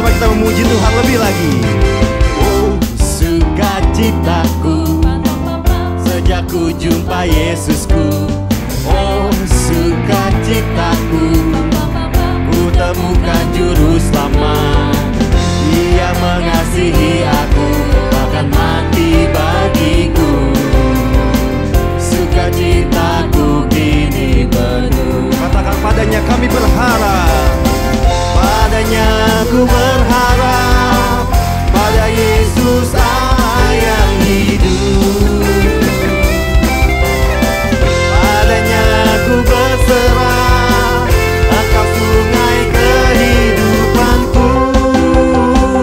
Sama-sama kita memuji Tuhan lebih lagi. Oh, sukacitaku sejak ku jumpa Yesusku. Oh, sukacitaku ku temukan juru selamat. Dia mengasihi aku, bahkan mati bagiku. Sukacitaku kini penuh. Katakan, padanya kami berharap. Padanya ku berharap, pada Yesus Allah yang hidup. Padanya ku berserah, Engkau sungai kehidupanku.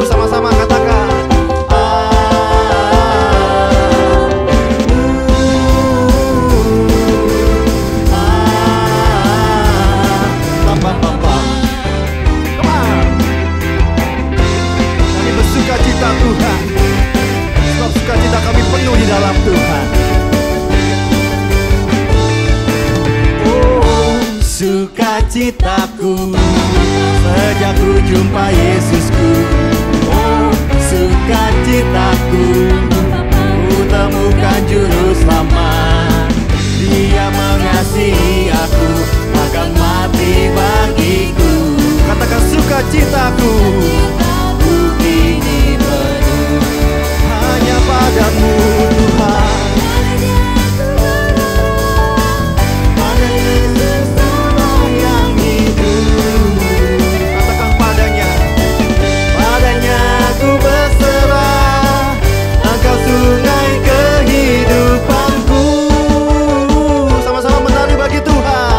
Sama-sama katakan. Kami bersukacita Tuhan, sebab sukacita kami penuh di dalam Tuhan. Sukacitaku sejak ku jumpa Yesusku. Oh, sukacitaku ku temukan juru selamat. Dia mengasihi aku, akan mati bagiku. Katakan, sukacitaku Ku kini penuh hanya padamu Tuhan. pada Yesus Allah yang hidup. Katakan, padanya Padanya ku berserah, Engkau sungai kehidupanku. sama-sama menari bagi Tuhan.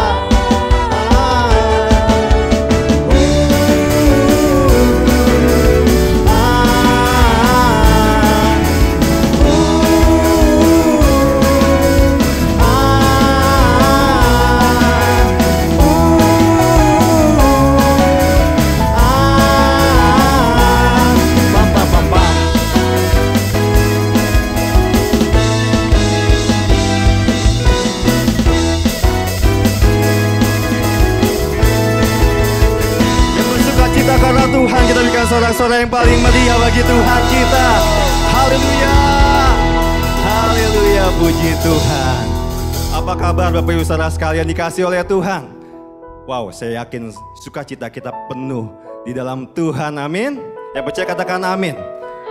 Karena Tuhan, kita berikan sorak-sorai yang paling meriah bagi Tuhan kita. Haleluya, haleluya, puji Tuhan. Apa kabar Bapak Ibu Saudara sekalian dikasih oleh Tuhan? Wow, saya yakin sukacita kita penuh di dalam Tuhan, amin. Yang percaya katakan amin.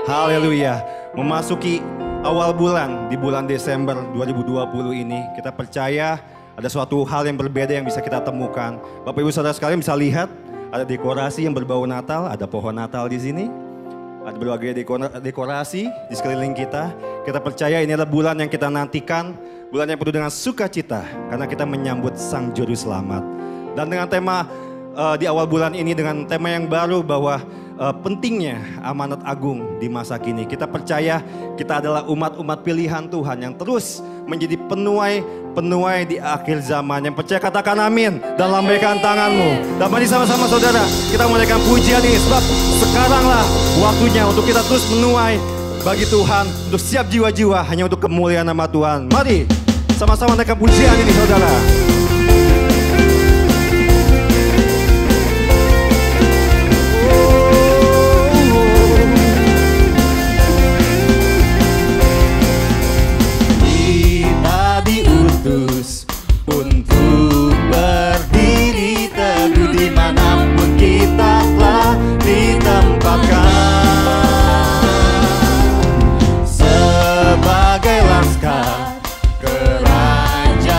Haleluya. Memasuki awal bulan, di bulan Desember 2020 ini, kita percaya ada suatu hal yang berbeda yang bisa kita temukan. Bapak Ibu Saudara sekalian bisa lihat, ada dekorasi yang berbau Natal, ada pohon Natal di sini. Ada berbagai dekorasi di sekeliling kita. Kita percaya ini adalah bulan yang kita nantikan, bulan yang penuh dengan sukacita karena kita menyambut Sang Juru Selamat. Dan dengan tema di awal bulan ini dengan tema yang baru bahwa pentingnya amanat agung di masa kini. Kita percaya kita adalah umat-umat pilihan Tuhan yang terus menjadi penuai di akhir zaman. Yang percaya katakan amin dan lambaikan tanganmu. Dan mari sama-sama saudara kita menaikkan pujian ini, sebab sekaranglah waktunya untuk kita terus menuai bagi Tuhan, untuk siap jiwa-jiwa hanya untuk kemuliaan nama Tuhan. Mari sama-sama naikkan pujian ini saudara. Untuk berdiri teguh dimanapun kita telah ditempatkan, sebagai laskar kerajaan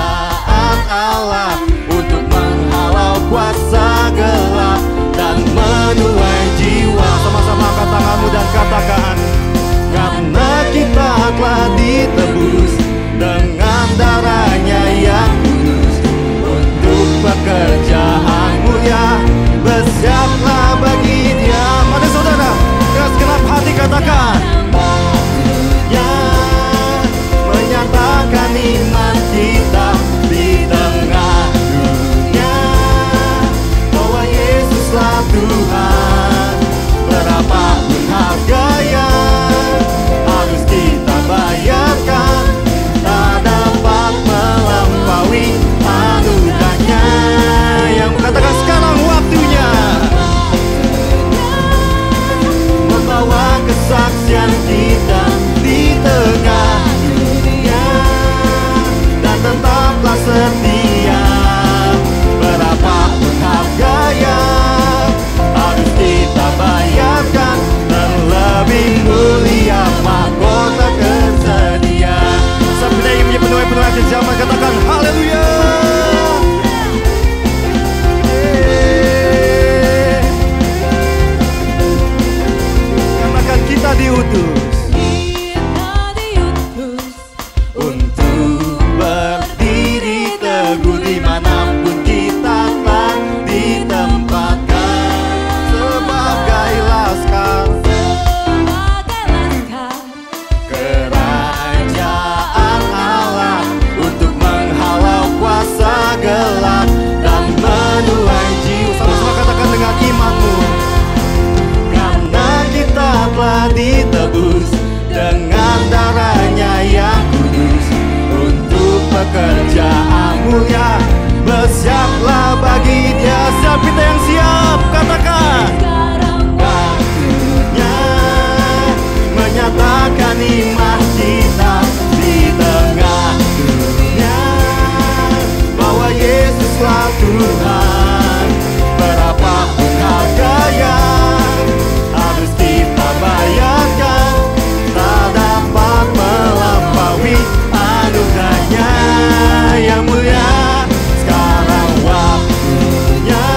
mulia. Bersiaplah bagi Dia. Siapa kita yang siap? Katakan. Waktunya menyatakan iman kita di tengah dunia, bahwa Yesuslah Tuhan. Berapapun harga yang harus kita bayarkan, tak dapat melampaui anugerahnya yang mulia. Sekarang waktunya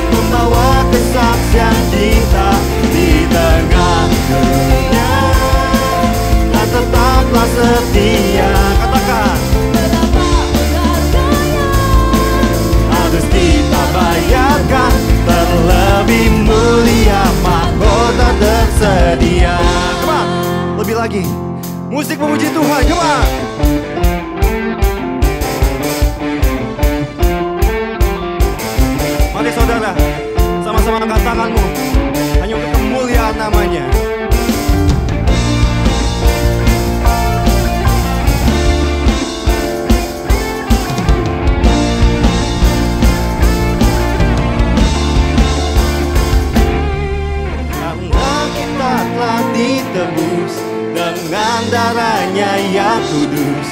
membawa kesaksian kita di tengah dunia, dan tetaplah setia. Katakan. Harus kita bayarkan, terlebih mulia mahkota tersedia. Come on, lebih lagi. Musik memuji Tuhan, come on. Mari saudara, sama-sama angkat tanganmu, hanya untuk kemuliaan namanya. Ditebus dengan darahnya yang kudus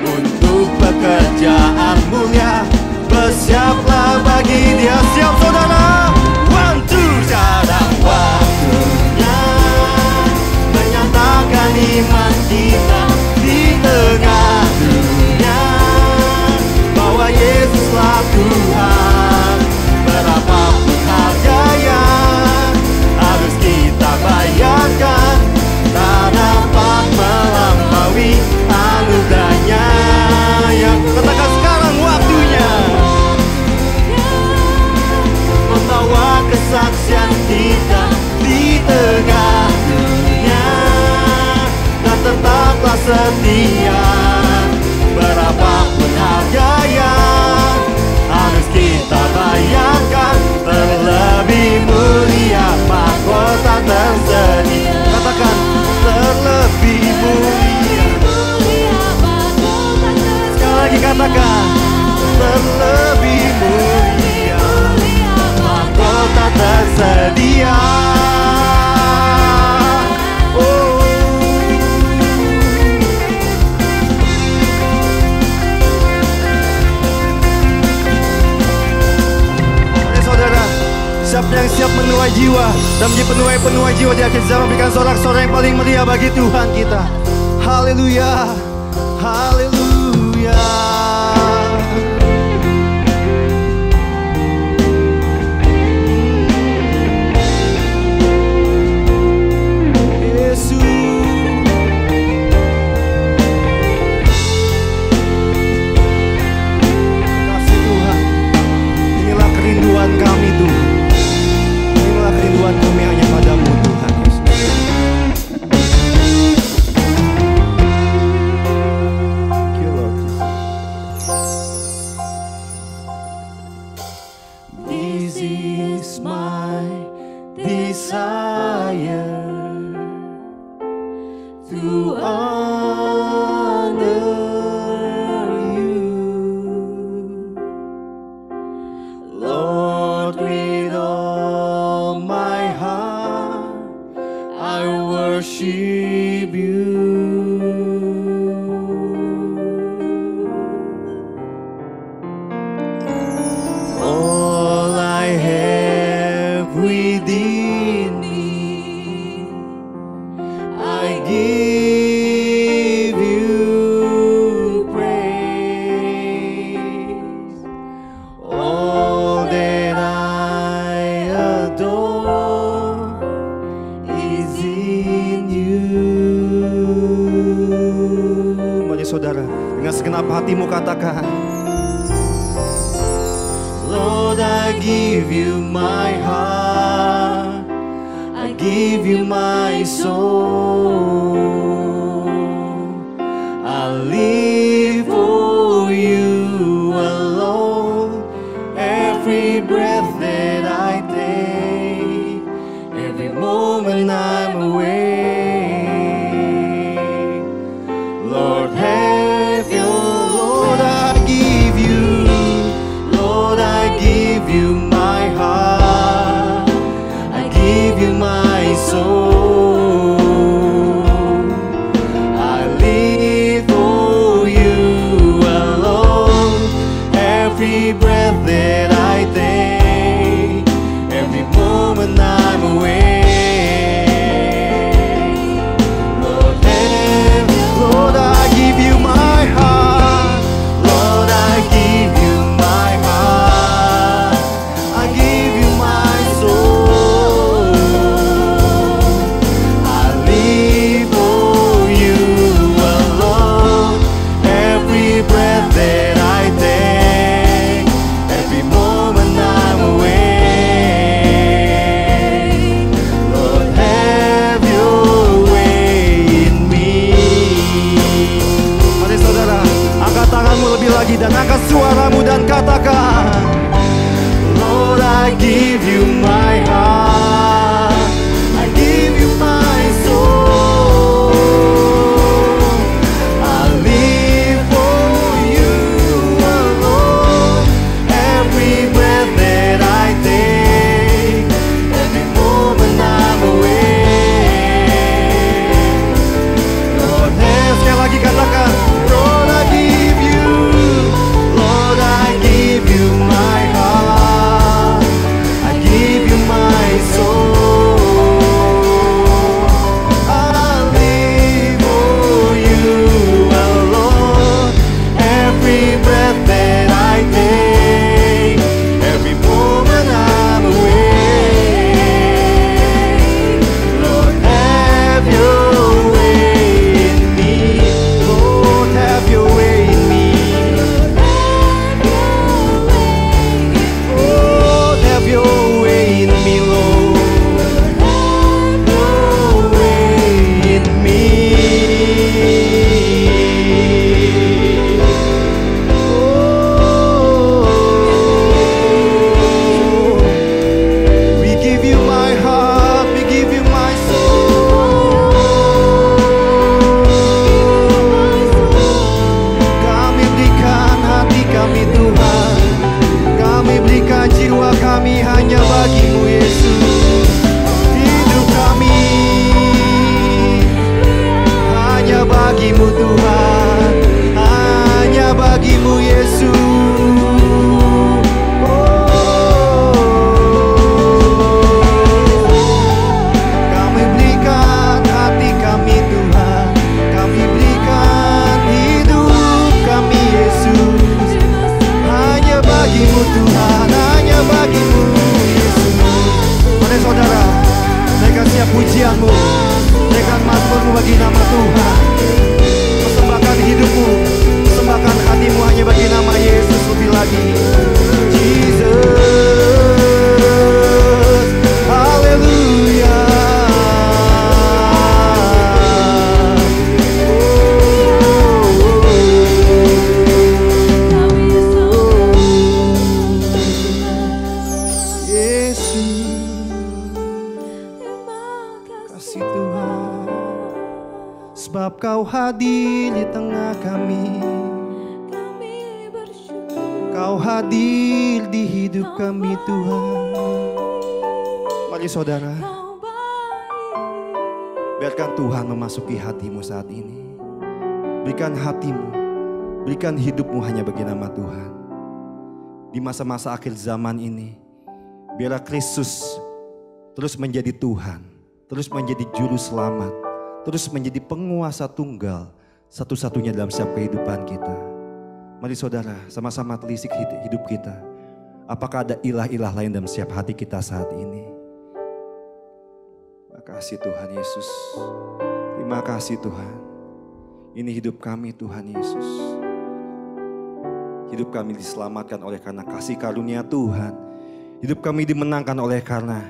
untuk pekerjaan mulia. Bersiaplah bagi Dia. Siap saudara? 1, 2. Sekarang waktunya menyatakan iman kita di tengah dunia, bahwa Yesuslah Tuhan. Berapapun harga yang harus kita bayarkan, tak dapat melampaui anugerahnya yang. Katakan sekarang waktunya membawa kesaksian kita di tengah dunia, dan tetaplah setia. Berapapun harga yang harus kita bayarkan, terlebih mulia mahkota tersedia. Katakan, terlebih mulia. Sekali lagi katakan, terlebih mulia mahkota tersedia. Oh. Saudara, siapa yang siap menuai jiwa dan menjadi penuai jiwa di akhir zaman, berikan sorak-sorai yang paling meriah bagi Tuhan kita. Haleluya, haleluya. Yesus, kasih Tuhan, inilah kerinduan kami Tuhan. Inilah kerinduan kami hanya padamu Tuhan Yesus. Thank you Lord Jesus. This is my desire, to honor you, Lord, with all my heart I worship you. All I have within me, I give you praise. All that I adore is in you. Mari saudara, dengan segenap hatimu katakan, Lord, I give you my heart, I give you my soul. I live for you alone. Every breath that I take, every moment I'm awake, Lord, have your Lord, I give soul. I live for you alone. Every breath that I take, every moment I'm awake. Lord, Lord, I give you my heart. Lord, I give you my heart. I give you my soul. I live for you alone. Every breath that I take, every moment I'm awake. Lord, have your way in me. Mari saudara, angkat tanganmu lebih lagi dan angkat suaramu dan katakan, Lord, I give you my heart. I give you my soul. I live for you alone. Every breath that I take, every moment I'm awake. Lord, sekali lagi katakan, Lord, I give you, Lord, I give you my heart. I give you my soul. I live for you alone. Every breath that I take, every moment I'm awake. Lord, have your way in me. Lord, have your way in me. Lord, have your way in me, Lord. Your way in me. Oh, we give you my heart, we give you my soul. Kami berikan hati kami Tuhan, kami berikan jiwa kami hanya bagimu Yesus. Hidup kami hanya bagimu Tuhan, hanya bagimu Yesus. Kami berikan hati kami Tuhan, kami berikan hidup kami Yesus. Hanya bagimu Tuhan, hanya bagimu Yesus. mari saudara, naikkan siap pujianmu, naikkan mazmurmu bagi nama Tuhan. Persembahkan hidupmu, persembahkan hatimu hanya bagi nama Yesus lebih lagi. Jesus, haleluya. Yesus, kasih Tuhan, sebab Kau hadir di tengah kami. Kau hadir di hidup kami Tuhan. Mari saudara, biarkan Tuhan memasuki hatimu saat ini. Berikan hatimu, berikan hidupmu hanya bagi nama Tuhan. Di masa-masa akhir zaman ini, biarlah Kristus terus menjadi Tuhan, terus menjadi juru selamat, terus menjadi penguasa tunggal satu-satunya dalam setiap kehidupan kita. Mari saudara, sama-sama telisik hidup kita. Apakah ada ilah-ilah lain dalam setiap hati kita saat ini? Terima kasih Tuhan Yesus. Terima kasih Tuhan. Ini hidup kami Tuhan Yesus. Hidup kami diselamatkan oleh karena kasih karunia Tuhan. Hidup kami dimenangkan oleh karena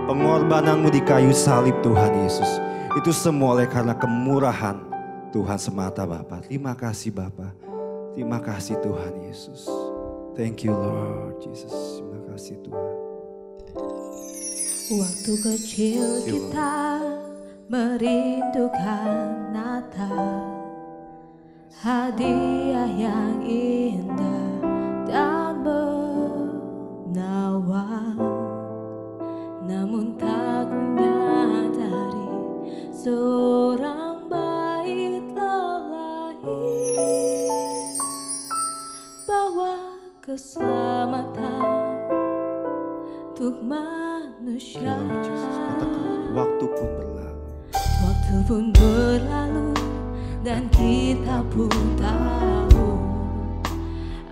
pengorbananmu di kayu salib Tuhan Yesus. Itu semua oleh karena kemurahan Tuhan semata Bapa. Terima kasih Bapa. Terima kasih Tuhan Yesus. Thank you Lord Jesus. Terima kasih Tuhan. Waktu kecil kita merindukan Natal, hadiah yang indah dan menawan, namun tak nyata Waktu pun berlalu. Waktu pun berlalu dan kita pun tahu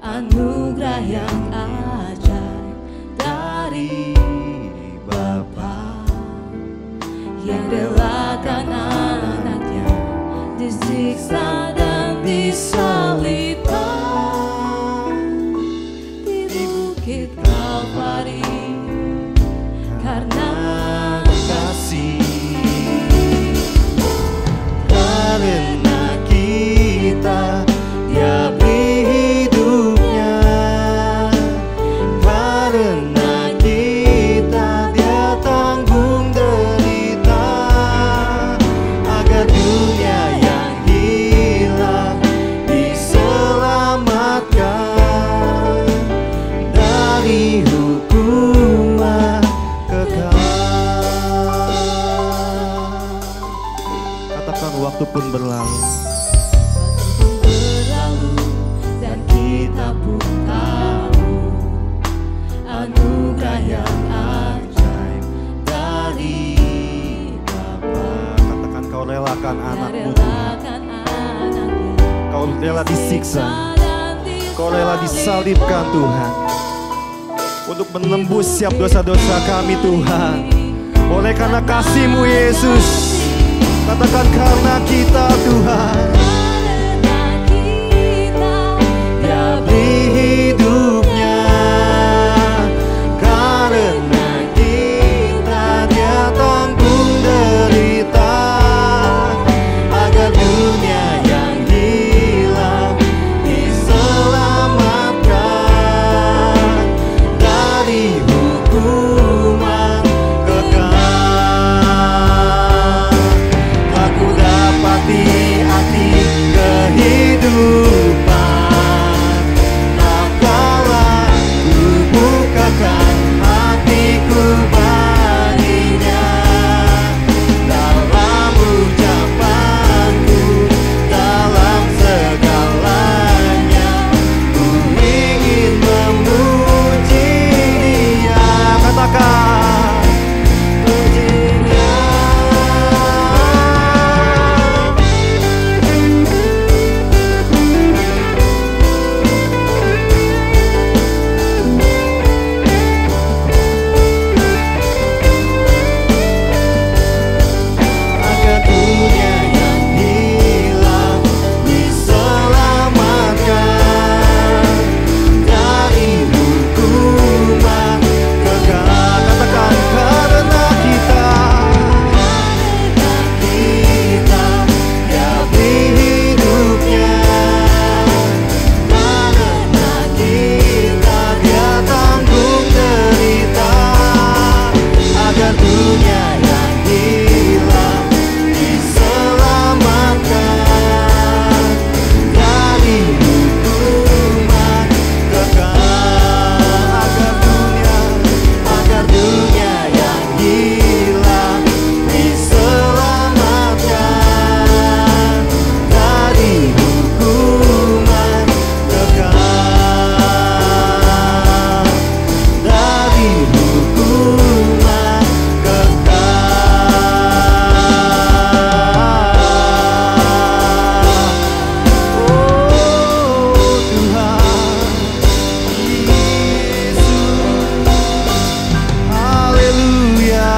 anugerah yang ajaib dari Bapa yang relakan anaknya disiksa dan disalibkan di bukit Kalvari karena kasih, karena kita Dia beri hidupnya, karena kita Dia tanggung derita, agar dunia yang hilang diselamatkan dari hukuman kekal. Katakan waktu pun berlalu. berlalu dan kita pun tahu anugerah yang ajaib dari Bapa Katakan kau relakan yang anakmu. relakan anaknya Kau rela disiksa. dan Kau rela disalibkan Tuhan. Untuk menembus setiap dosa-dosa kami Tuhan. Oleh karena kasih-Mu Yesus. Katakan karena kita Tuhan. karena kita Dia beri hidupnya, karena kita Dia tanggung derita, agar dunia yang hilang diselamatkan dari hukuman kekal. Aku dapati arti kehidupan, apakah ku bukakan hatiku baginya. Dalam ucapanku, dalam segalanya, ku ingin memuji Dia. Katakan, puji Dia. Agar dunia yang hilang diselamatkan dari hukuman kekal. Katakan karena kita Dia beri hidupnya, karena kita Dia tanggung derita, agar dunia yang hilang diselamatkan dari hukuman kekal. Agar dunia yang hilang diselamatkan dari hukuman kekal, dari hukuman kekal. Oh Tuhan Yesus, haleluya.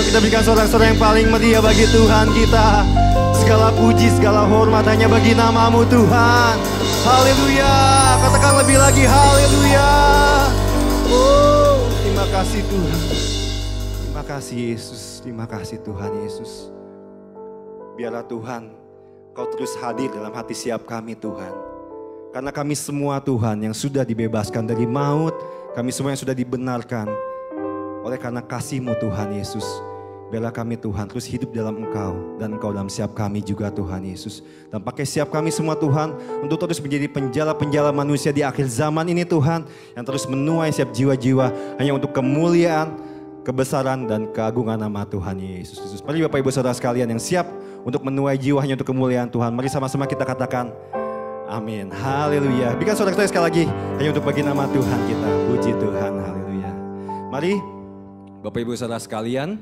Kita berikan sorak-sorai yang paling meriah bagi Tuhan kita. Segala puji, segala hormat hanya bagi nama-Mu Tuhan. Haleluya. Katakan lebih lagi haleluya. Oh, terima kasih Tuhan. Terima kasih Yesus. Terima kasih Tuhan Yesus. Biarlah Tuhan, Kau terus hadir dalam hati setiap kami Tuhan. Karena kami semua Tuhan yang sudah dibebaskan dari maut, kami semua yang sudah dibenarkan oleh karena kasih-Mu Tuhan Yesus. Biarlah kami Tuhan terus hidup dalam Engkau dan Engkau dalam setiap kami juga Tuhan Yesus. Dan pakai setiap kami semua Tuhan untuk terus menjadi penjala-penjala manusia di akhir zaman ini Tuhan. Yang terus menuai setiap jiwa-jiwa hanya untuk kemuliaan, kebesaran dan keagungan nama Tuhan Yesus Kristus. Mari Bapak Ibu Saudara sekalian yang siap untuk menuai jiwa hanya untuk kemuliaan Tuhan. Mari sama-sama kita katakan amin. Haleluya. Berikan saudara-saudara sekali lagi hanya untuk bagi nama Tuhan kita. Puji Tuhan. Haleluya. Mari Bapak Ibu Saudara sekalian,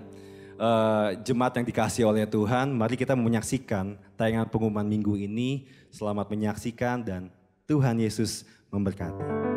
jemaat yang dikasihi oleh Tuhan, mari kita menyaksikan tayangan pengumuman minggu ini. Selamat menyaksikan dan Tuhan Yesus memberkati.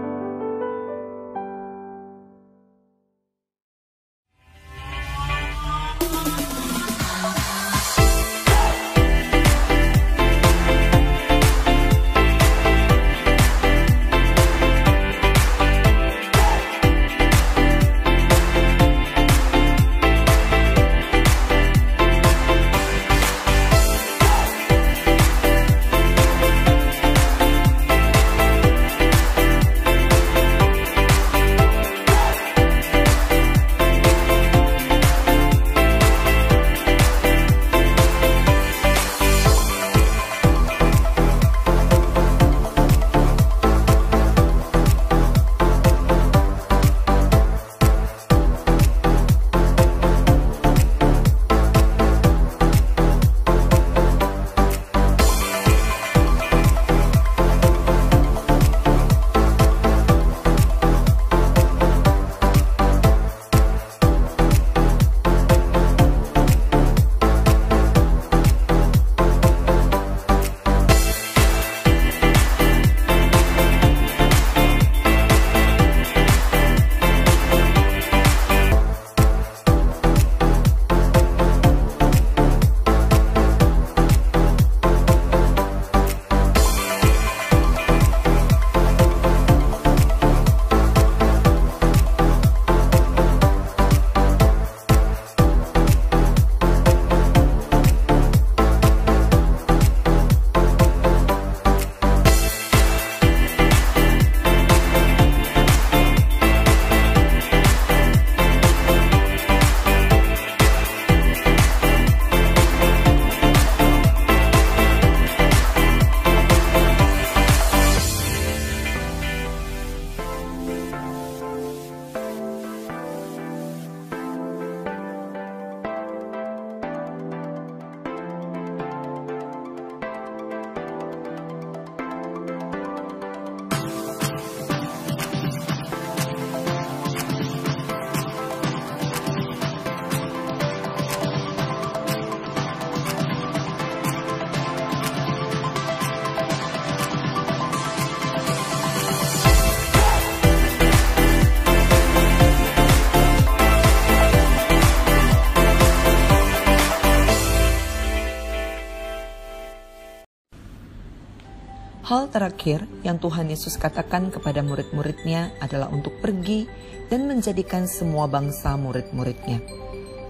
Hal terakhir yang Tuhan Yesus katakan kepada murid-muridnya adalah untuk pergi dan menjadikan semua bangsa murid-muridnya.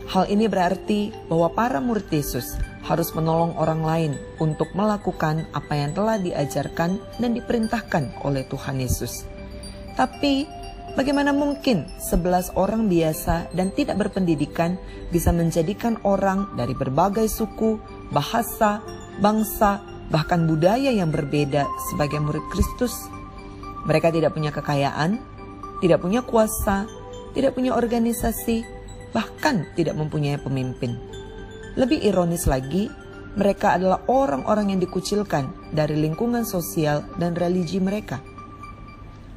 Hal ini berarti bahwa para murid Yesus harus menolong orang lain untuk melakukan apa yang telah diajarkan dan diperintahkan oleh Tuhan Yesus. Tapi bagaimana mungkin 11 orang biasa dan tidak berpendidikan bisa menjadikan orang dari berbagai suku, bahasa, bangsa, bahkan budaya yang berbeda sebagai murid Kristus? Mereka tidak punya kekayaan, tidak punya kuasa, tidak punya organisasi, bahkan tidak mempunyai pemimpin. Lebih ironis lagi, mereka adalah orang-orang yang dikucilkan dari lingkungan sosial dan religi mereka.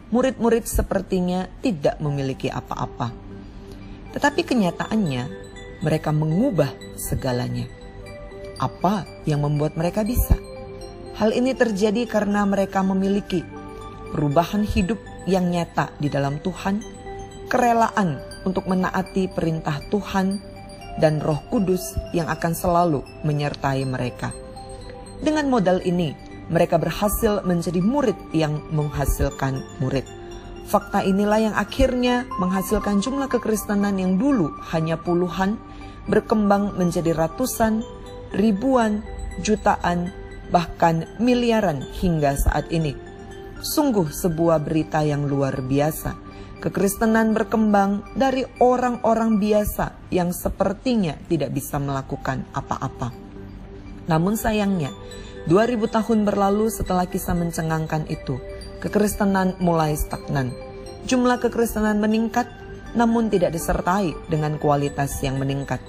Murid-murid sepertinya tidak memiliki apa-apa. Tetapi kenyataannya, mereka mengubah segalanya. Apa yang membuat mereka bisa? Hal ini terjadi karena mereka memiliki perubahan hidup yang nyata di dalam Tuhan, kerelaan untuk menaati perintah Tuhan, dan Roh Kudus yang akan selalu menyertai mereka. Dengan modal ini, mereka berhasil menjadi murid yang menghasilkan murid. Fakta inilah yang akhirnya menghasilkan jumlah kekristenan yang dulu hanya puluhan, berkembang menjadi ratusan, ribuan, jutaan, bahkan miliaran hingga saat ini. Sungguh sebuah berita yang luar biasa. Kekristenan berkembang dari orang-orang biasa yang sepertinya tidak bisa melakukan apa-apa. Namun sayangnya, 2000 tahun berlalu setelah kisah mencengangkan itu, kekristenan mulai stagnan. Jumlah kekristenan meningkat, namun tidak disertai dengan kualitas yang meningkat.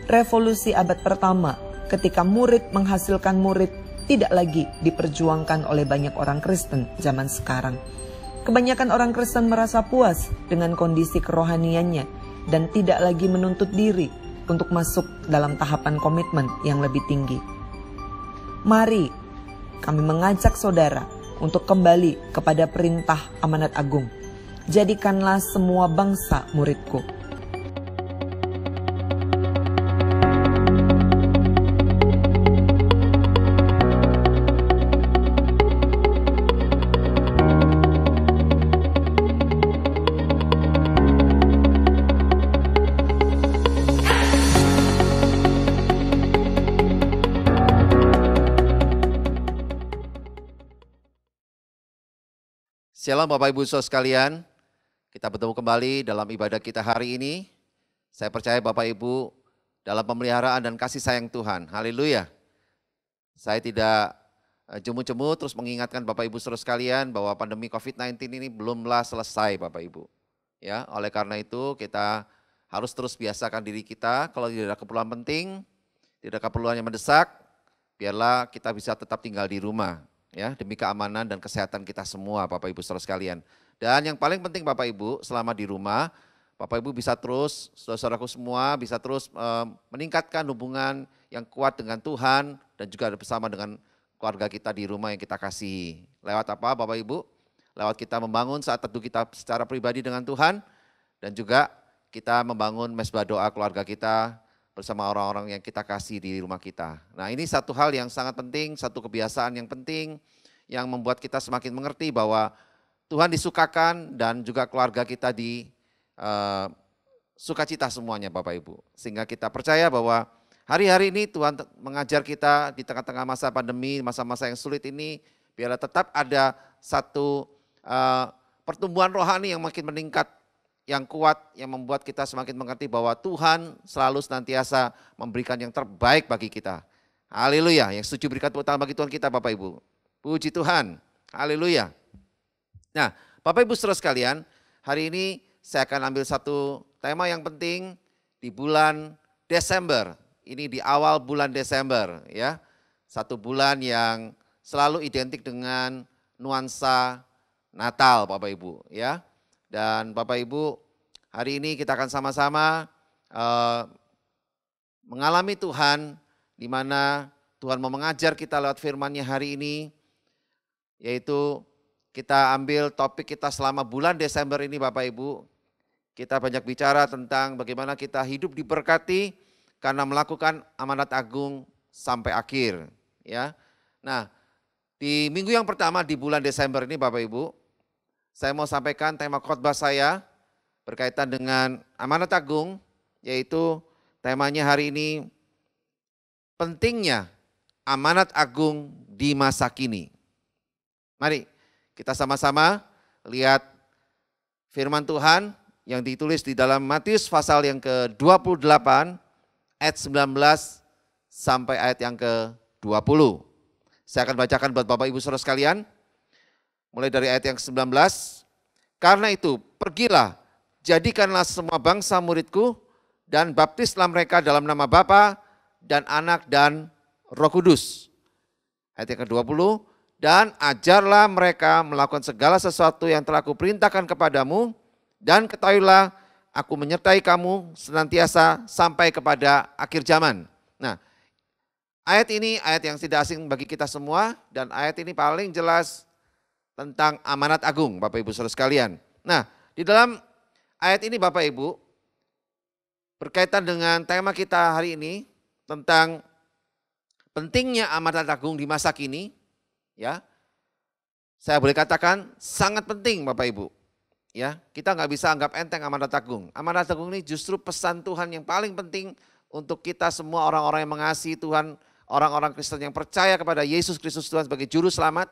Revolusi abad pertama, ketika murid menghasilkan murid, tidak lagi diperjuangkan oleh banyak orang Kristen zaman sekarang. Kebanyakan orang Kristen merasa puas dengan kondisi kerohaniannya dan tidak lagi menuntut diri untuk masuk dalam tahapan komitmen yang lebih tinggi. Mari kami mengajak saudara untuk kembali kepada perintah amanat agung. Jadikanlah semua bangsa muridku. Shalom Bapak Ibu Saudara sekalian, kita bertemu kembali dalam ibadah kita hari ini. Saya percaya Bapak Ibu dalam pemeliharaan dan kasih sayang Tuhan, haleluya. Saya tidak jemu-jemu terus mengingatkan Bapak Ibu Saudara sekalian bahwa pandemi COVID-19 ini belumlah selesai Bapak Ibu. Ya, oleh karena itu kita harus terus biasakan diri kita, kalau tidak ada keperluan penting, tidak ada keperluan yang mendesak, biarlah kita bisa tetap tinggal di rumah. Ya, demi keamanan dan kesehatan kita semua Bapak Ibu Saudara sekalian. Dan yang paling penting Bapak Ibu, selama di rumah, Bapak Ibu bisa terus, saudara-saudaraku semua bisa terus meningkatkan hubungan yang kuat dengan Tuhan dan juga bersama dengan keluarga kita di rumah yang kita kasihi. Lewat apa Bapak Ibu? Lewat kita membangun saat teduh kita secara pribadi dengan Tuhan dan juga kita membangun mesbah doa keluarga kita bersama orang-orang yang kita kasih di rumah kita. Nah, ini satu hal yang sangat penting, satu kebiasaan yang penting yang membuat kita semakin mengerti bahwa Tuhan disukakan dan juga keluarga kita di sukacita semuanya Bapak Ibu. Sehingga kita percaya bahwa hari-hari ini Tuhan mengajar kita di tengah-tengah masa pandemi, masa-masa yang sulit ini, biarlah tetap ada satu pertumbuhan rohani yang makin meningkat, yang kuat, yang membuat kita semakin mengerti bahwa Tuhan selalu senantiasa memberikan yang terbaik bagi kita. Haleluya, yang setuju berikan tepuk tangan bagi Tuhan kita Bapak Ibu. Puji Tuhan, haleluya. Nah Bapak Ibu saudara sekalian, hari ini saya akan ambil satu tema yang penting di bulan Desember. Ini di awal bulan Desember ya. Satu bulan yang selalu identik dengan nuansa Natal Bapak Ibu ya. Dan Bapak Ibu, hari ini kita akan sama-sama mengalami Tuhan, di mana Tuhan mau mengajar kita lewat firman-Nya hari ini, yaitu kita ambil topik kita selama bulan Desember ini Bapak Ibu. Kita banyak bicara tentang bagaimana kita hidup diberkati karena melakukan amanat agung sampai akhir. Ya. Nah, di minggu yang pertama di bulan Desember ini Bapak Ibu, saya mau sampaikan tema khotbah saya berkaitan dengan amanat agung, yaitu temanya hari ini pentingnya amanat agung di masa kini. Mari kita sama-sama lihat firman Tuhan yang ditulis di dalam Matius pasal yang ke-28 ayat 19 sampai ayat yang ke-20. Saya akan bacakan buat Bapak Ibu Saudara sekalian. Mulai dari ayat yang ke-19, karena itu pergilah, jadikanlah semua bangsa muridku dan baptislah mereka dalam nama Bapa dan Anak dan Roh Kudus. Ayat yang ke-20, dan ajarlah mereka melakukan segala sesuatu yang telah kuperintahkan kepadamu dan ketahuilah aku menyertai kamu senantiasa sampai kepada akhir zaman. Nah, ayat ini ayat yang tidak asing bagi kita semua dan ayat ini paling jelas tentang amanat agung Bapak Ibu Saudara sekalian. Nah di dalam ayat ini Bapak Ibu berkaitan dengan tema kita hari ini tentang pentingnya amanat agung di masa kini. Ya, saya boleh katakan sangat penting Bapak Ibu. Ya, kita nggak bisa anggap enteng amanat agung. Amanat agung ini justru pesan Tuhan yang paling penting untuk kita semua orang-orang yang mengasihi Tuhan, orang-orang Kristen yang percaya kepada Yesus Kristus Tuhan sebagai juru selamat.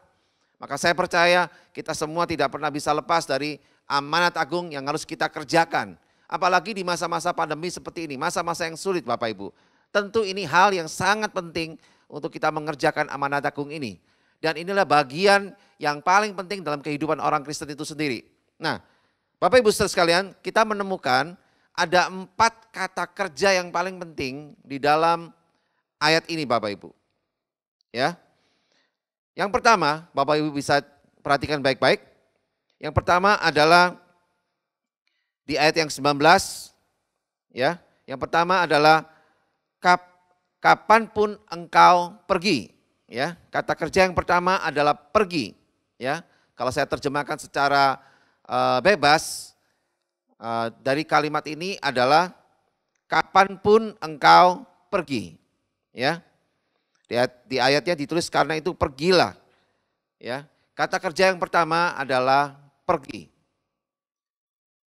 Maka saya percaya kita semua tidak pernah bisa lepas dari amanat agung yang harus kita kerjakan. Apalagi di masa-masa pandemi seperti ini, masa-masa yang sulit Bapak Ibu. Tentu ini hal yang sangat penting untuk kita mengerjakan amanat agung ini. Dan inilah bagian yang paling penting dalam kehidupan orang Kristen itu sendiri. Nah Bapak Ibu saudara sekalian, kita menemukan ada 4 kata kerja yang paling penting di dalam ayat ini Bapak Ibu. Ya. Yang pertama, Bapak Ibu bisa perhatikan baik-baik. Yang pertama adalah di ayat yang 19, ya. Yang pertama adalah kapanpun engkau pergi. Ya, kata kerja yang pertama adalah pergi. Ya, kalau saya terjemahkan secara bebas dari kalimat ini adalah kapanpun engkau pergi. Ya, di ayatnya ditulis karena itu pergilah. Ya, kata kerja yang pertama adalah pergi.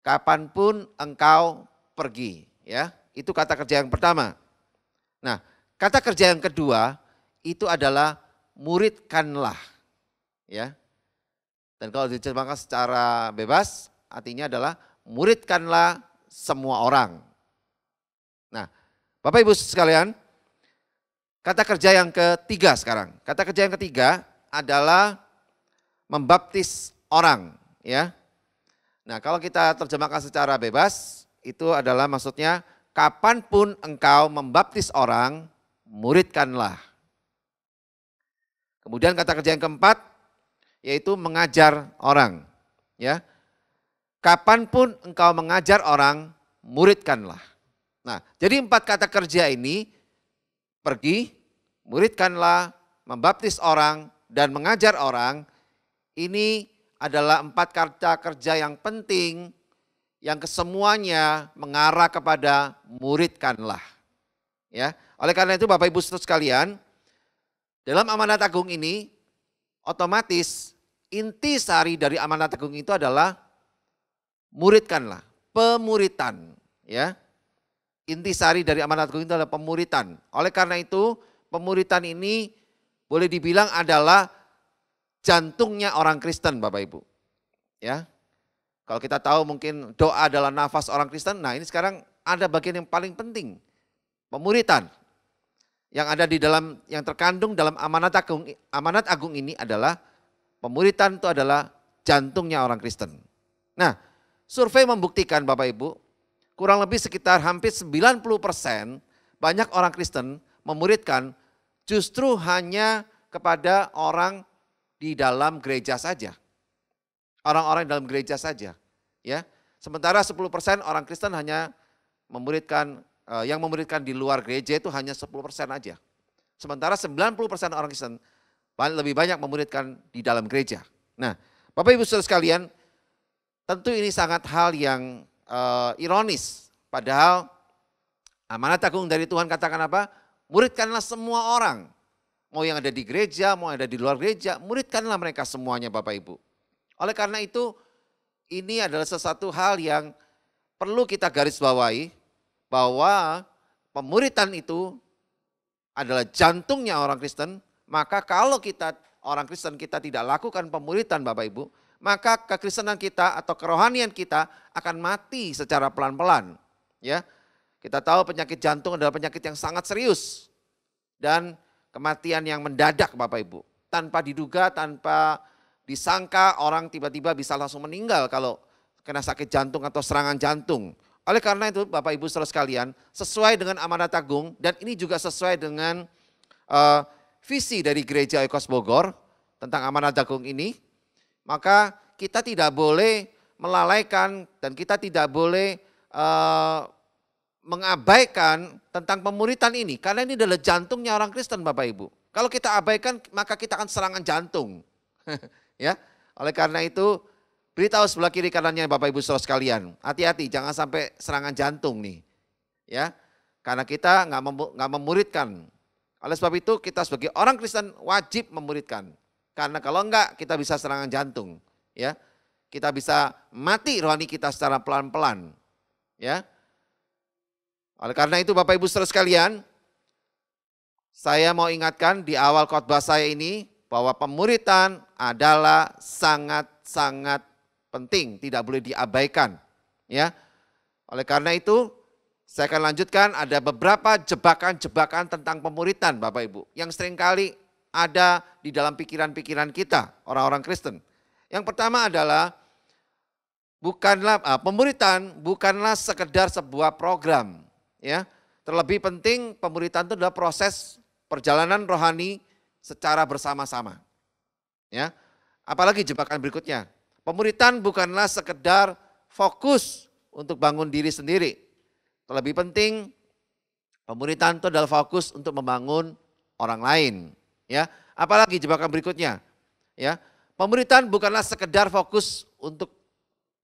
Kapanpun engkau pergi. Ya, itu kata kerja yang pertama. Nah, kata kerja yang kedua itu adalah muridkanlah. Ya. Dan kalau diterjemahkan secara bebas, artinya adalah muridkanlah semua orang. Nah, Bapak Ibu sekalian, kata kerja yang ketiga sekarang. Kata kerja yang ketiga adalah membaptis orang, ya. Nah, kalau kita terjemahkan secara bebas, itu adalah maksudnya kapanpun engkau membaptis orang, muridkanlah. Kemudian kata kerja yang keempat yaitu mengajar orang, ya. Kapanpun engkau mengajar orang, muridkanlah. Nah, jadi 4 kata kerja ini, pergi, muridkanlah, membaptis orang, dan mengajar orang, ini adalah 4 kata kerja yang penting yang kesemuanya mengarah kepada muridkanlah. Ya, oleh karena itu Bapak Ibu Saudara sekalian, dalam amanat agung ini otomatis intisari dari amanat agung itu adalah muridkanlah, pemuritan, ya. Intisari dari amanat agung itu adalah pemuritan. Oleh karena itu, pemuritan ini boleh dibilang adalah jantungnya orang Kristen, Bapak Ibu. Ya. Kalau kita tahu mungkin doa adalah nafas orang Kristen, nah ini sekarang ada bagian yang paling penting, pemuritan. Yang ada di dalam, yang terkandung dalam amanat agung ini adalah pemuritan itu adalah jantungnya orang Kristen. Nah, survei membuktikan Bapak Ibu, kurang lebih sekitar hampir 90% banyak orang Kristen memuridkan justru hanya kepada orang di dalam gereja saja. Orang-orang dalam gereja saja, ya. Sementara 10% orang Kristen hanya memuridkan, yang memuridkan di luar gereja itu hanya 10% aja. Sementara 90% orang Kristen lebih banyak memuridkan di dalam gereja. Nah, Bapak Ibu Saudara sekalian, tentu ini sangat hal yang ironis. Padahal amanat agung dari Tuhan katakan apa? Muridkanlah semua orang. Mau yang ada di gereja, mau yang ada di luar gereja, muridkanlah mereka semuanya Bapak Ibu. Oleh karena itu, ini adalah sesuatu hal yang perlu kita garis bawahi, bahwa pemuritan itu adalah jantungnya orang Kristen. Maka kalau kita orang Kristen kita tidak lakukan pemuritan Bapak Ibu, maka kekristenan kita atau kerohanian kita akan mati secara pelan-pelan. Ya, kita tahu penyakit jantung adalah penyakit yang sangat serius dan kematian yang mendadak Bapak Ibu. Tanpa diduga, tanpa disangka orang tiba-tiba bisa langsung meninggal kalau kena sakit jantung atau serangan jantung. Oleh karena itu Bapak Ibu Saudara sekalian, sesuai dengan amanat agung dan ini juga sesuai dengan visi dari Gereja Oikos Bogor tentang amanat agung ini, maka kita tidak boleh melalaikan dan kita tidak boleh mengabaikan tentang pemuritan ini. Karena ini adalah jantungnya orang Kristen Bapak Ibu. Kalau kita abaikan maka kita akan serangan jantung. Ya, oleh karena itu beritahu sebelah kiri kanannya Bapak Ibu Saudara sekalian, hati-hati jangan sampai serangan jantung nih. Ya, karena kita nggak memuridkan. Oleh sebab itu kita sebagai orang Kristen wajib memuridkan. Karena kalau enggak kita bisa serangan jantung, ya. Kita bisa mati rohani kita secara pelan-pelan, ya. Oleh karena itu Bapak Ibu Saudara sekalian, saya mau ingatkan di awal khotbah saya ini bahwa pemuritan adalah sangat-sangat penting, tidak boleh diabaikan, ya. Oleh karena itu saya akan lanjutkan, ada beberapa jebakan-jebakan tentang pemuritan Bapak Ibu yang seringkali ada di dalam pikiran-pikiran kita orang-orang Kristen. Yang pertama adalah pemuritan bukanlah sekedar sebuah program, ya. Terlebih penting pemuritan itu adalah proses perjalanan rohani secara bersama-sama. Ya. Apalagi jebakan berikutnya. Pemuritan bukanlah sekedar fokus untuk bangun diri sendiri. Terlebih penting, pemuritan itu adalah fokus untuk membangun orang lain. Ya, apalagi jebakan berikutnya. Ya, pemuritan bukanlah sekedar fokus untuk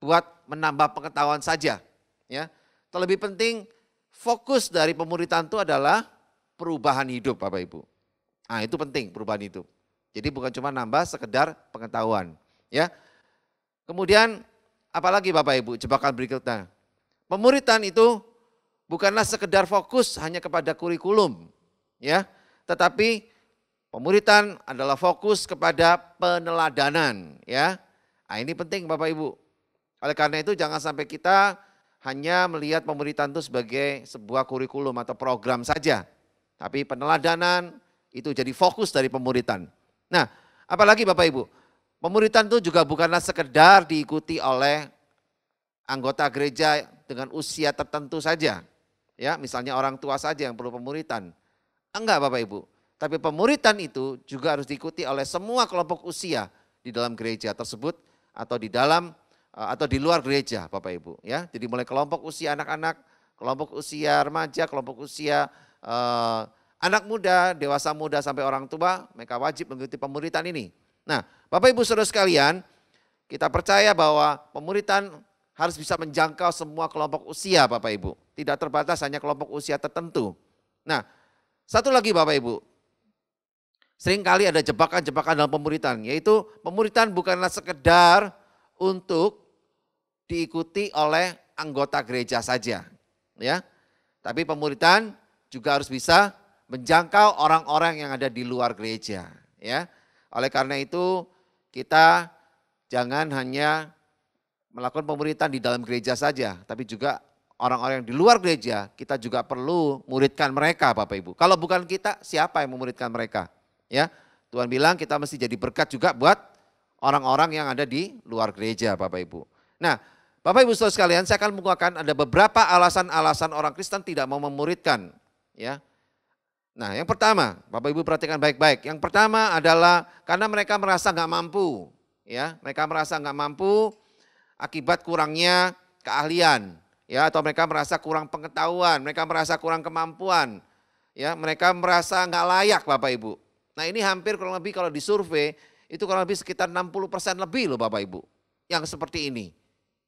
buat menambah pengetahuan saja. Ya, terlebih penting fokus dari pemuritan itu adalah perubahan hidup, Bapak Ibu. Nah, itu penting perubahan hidup. Jadi bukan cuma nambah sekedar pengetahuan. Ya, kemudian apalagi Bapak Ibu jebakan berikutnya. Pemuritan itu bukanlah sekedar fokus hanya kepada kurikulum, ya, tetapi pemuritan adalah fokus kepada peneladanan, ya. Nah, ini penting Bapak Ibu. Oleh karena itu jangan sampai kita hanya melihat pemuritan itu sebagai sebuah kurikulum atau program saja, tapi peneladanan itu jadi fokus dari pemuritan. Nah, apalagi Bapak Ibu, pemuritan itu juga bukanlah sekedar diikuti oleh anggota gereja dengan usia tertentu saja. Ya, misalnya orang tua saja yang perlu pemuritan. Enggak Bapak Ibu, tapi pemuritan itu juga harus diikuti oleh semua kelompok usia di dalam gereja tersebut atau di dalam atau di luar gereja Bapak Ibu, ya. Jadi mulai kelompok usia anak-anak, kelompok usia remaja, kelompok usia anak muda, dewasa muda sampai orang tua, mereka wajib mengikuti pemuritan ini. Nah, Bapak Ibu Saudara sekalian, kita percaya bahwa pemuritan harus bisa menjangkau semua kelompok usia Bapak Ibu. Tidak terbatas hanya kelompok usia tertentu. Nah, satu lagi Bapak Ibu. Seringkali ada jebakan-jebakan dalam pemuritan. Yaitu pemuritan bukanlah sekedar untuk diikuti oleh anggota gereja saja. Ya, tapi pemuritan juga harus bisa menjangkau orang-orang yang ada di luar gereja. Ya, oleh karena itu kita jangan hanya melakukan pemuritan di dalam gereja saja, tapi juga orang-orang yang di luar gereja kita juga perlu muridkan mereka Bapak Ibu. Kalau bukan kita, siapa yang memuridkan mereka? Ya, Tuhan bilang kita mesti jadi berkat juga buat orang-orang yang ada di luar gereja Bapak Ibu. Nah, Bapak Ibu Saudara sekalian, saya akan menguatkan ada beberapa alasan-alasan orang Kristen tidak mau memuridkan. Ya, nah yang pertama, Bapak Ibu perhatikan baik-baik. Yang pertama adalah karena mereka merasa nggak mampu. Ya, mereka merasa nggak mampu akibat kurangnya keahlian, ya, atau mereka merasa kurang pengetahuan, mereka merasa kurang kemampuan, ya, mereka merasa nggak layak Bapak Ibu. Nah ini hampir kurang lebih kalau disurvei itu kurang lebih sekitar 60% lebih loh Bapak Ibu yang seperti ini.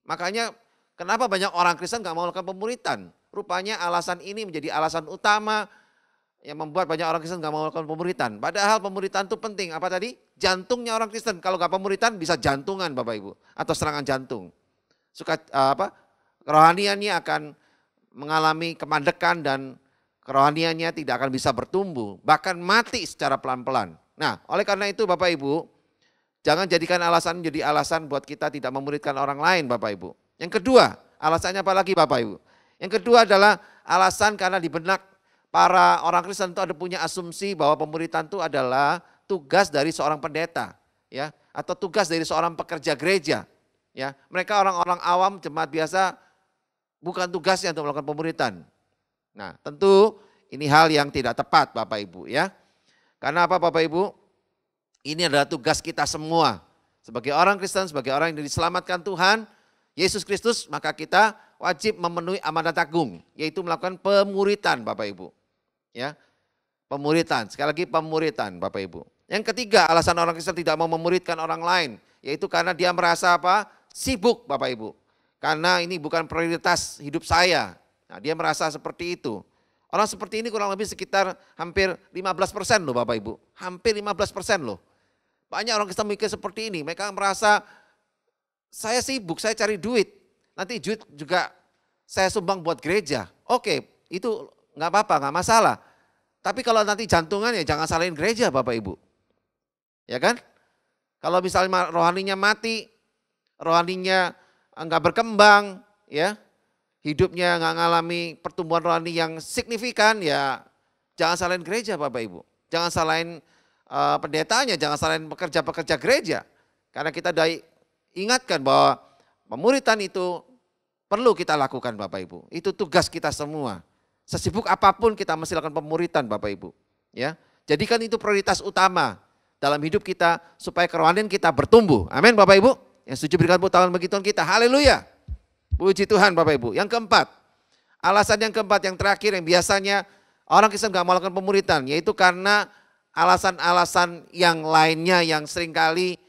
Makanya kenapa banyak orang Kristen nggak mau melakukan pemuritan? Rupanya alasan ini menjadi alasan utama yang membuat banyak orang Kristen nggak mau melakukan pemuritan. Padahal pemuritan itu penting. Apa tadi? Jantungnya orang Kristen. Kalau nggak pemuritan bisa jantungan Bapak Ibu atau serangan jantung. Kerohaniannya akan mengalami kemandekan dan kerohaniannya tidak akan bisa bertumbuh, bahkan mati secara pelan-pelan. Nah, oleh karena itu Bapak Ibu, jangan jadikan alasan menjadi alasan buat kita tidak memuridkan orang lain Bapak Ibu. Yang kedua, alasannya apa lagi Bapak Ibu? Yang kedua adalah alasan karena di benak para orang Kristen itu ada punya asumsi bahwa pemuritan itu adalah tugas dari seorang pendeta, ya, atau tugas dari seorang pekerja gereja, ya. Mereka orang-orang awam jemaat biasa bukan tugasnya untuk melakukan pemuritan. Nah, tentu ini hal yang tidak tepat Bapak Ibu, ya. Karena apa Bapak Ibu? Ini adalah tugas kita semua. Sebagai orang Kristen, sebagai orang yang diselamatkan Tuhan, Yesus Kristus, maka kita wajib memenuhi amanat agung, yaitu melakukan pemuritan Bapak Ibu. Ya, pemuritan, sekali lagi pemuritan Bapak Ibu. Yang ketiga, alasan orang Kristen tidak mau memuridkan orang lain, yaitu karena dia merasa apa? Sibuk Bapak Ibu. Karena ini bukan prioritas hidup saya. Nah, dia merasa seperti itu. Orang seperti ini kurang lebih sekitar hampir 15% loh Bapak Ibu. Hampir 15% loh. Banyak orang Kristen mikir seperti ini. Mereka merasa saya sibuk, saya cari duit. Nanti duit juga saya sumbang buat gereja. Oke, itu nggak apa-apa, nggak masalah. Tapi kalau nanti jantungan ya jangan salahin gereja Bapak Ibu. Ya kan? Kalau misalnya rohaninya mati, rohaninya nggak berkembang, ya, hidupnya nggak ngalami pertumbuhan rohani yang signifikan, ya jangan salahin gereja Bapak Ibu. Jangan salahin pendetanya, jangan salahin pekerja-pekerja gereja. Karena kita sudah ingatkan bahwa pemuritan itu perlu kita lakukan Bapak Ibu. Itu tugas kita semua. Sesibuk apapun kita mesti lakukan pemuritan Bapak Ibu. Ya, jadikan itu prioritas utama dalam hidup kita supaya kerohanian kita bertumbuh. Amin Bapak Ibu. Yang setuju berikan tepuk tangan bagi Tuhan kita. Haleluya. Puji Tuhan Bapak Ibu. Yang keempat, alasan yang keempat, yang terakhir, yang biasanya orang Kristen nggak melakukan pemuritan, yaitu karena alasan-alasan yang lainnya yang seringkali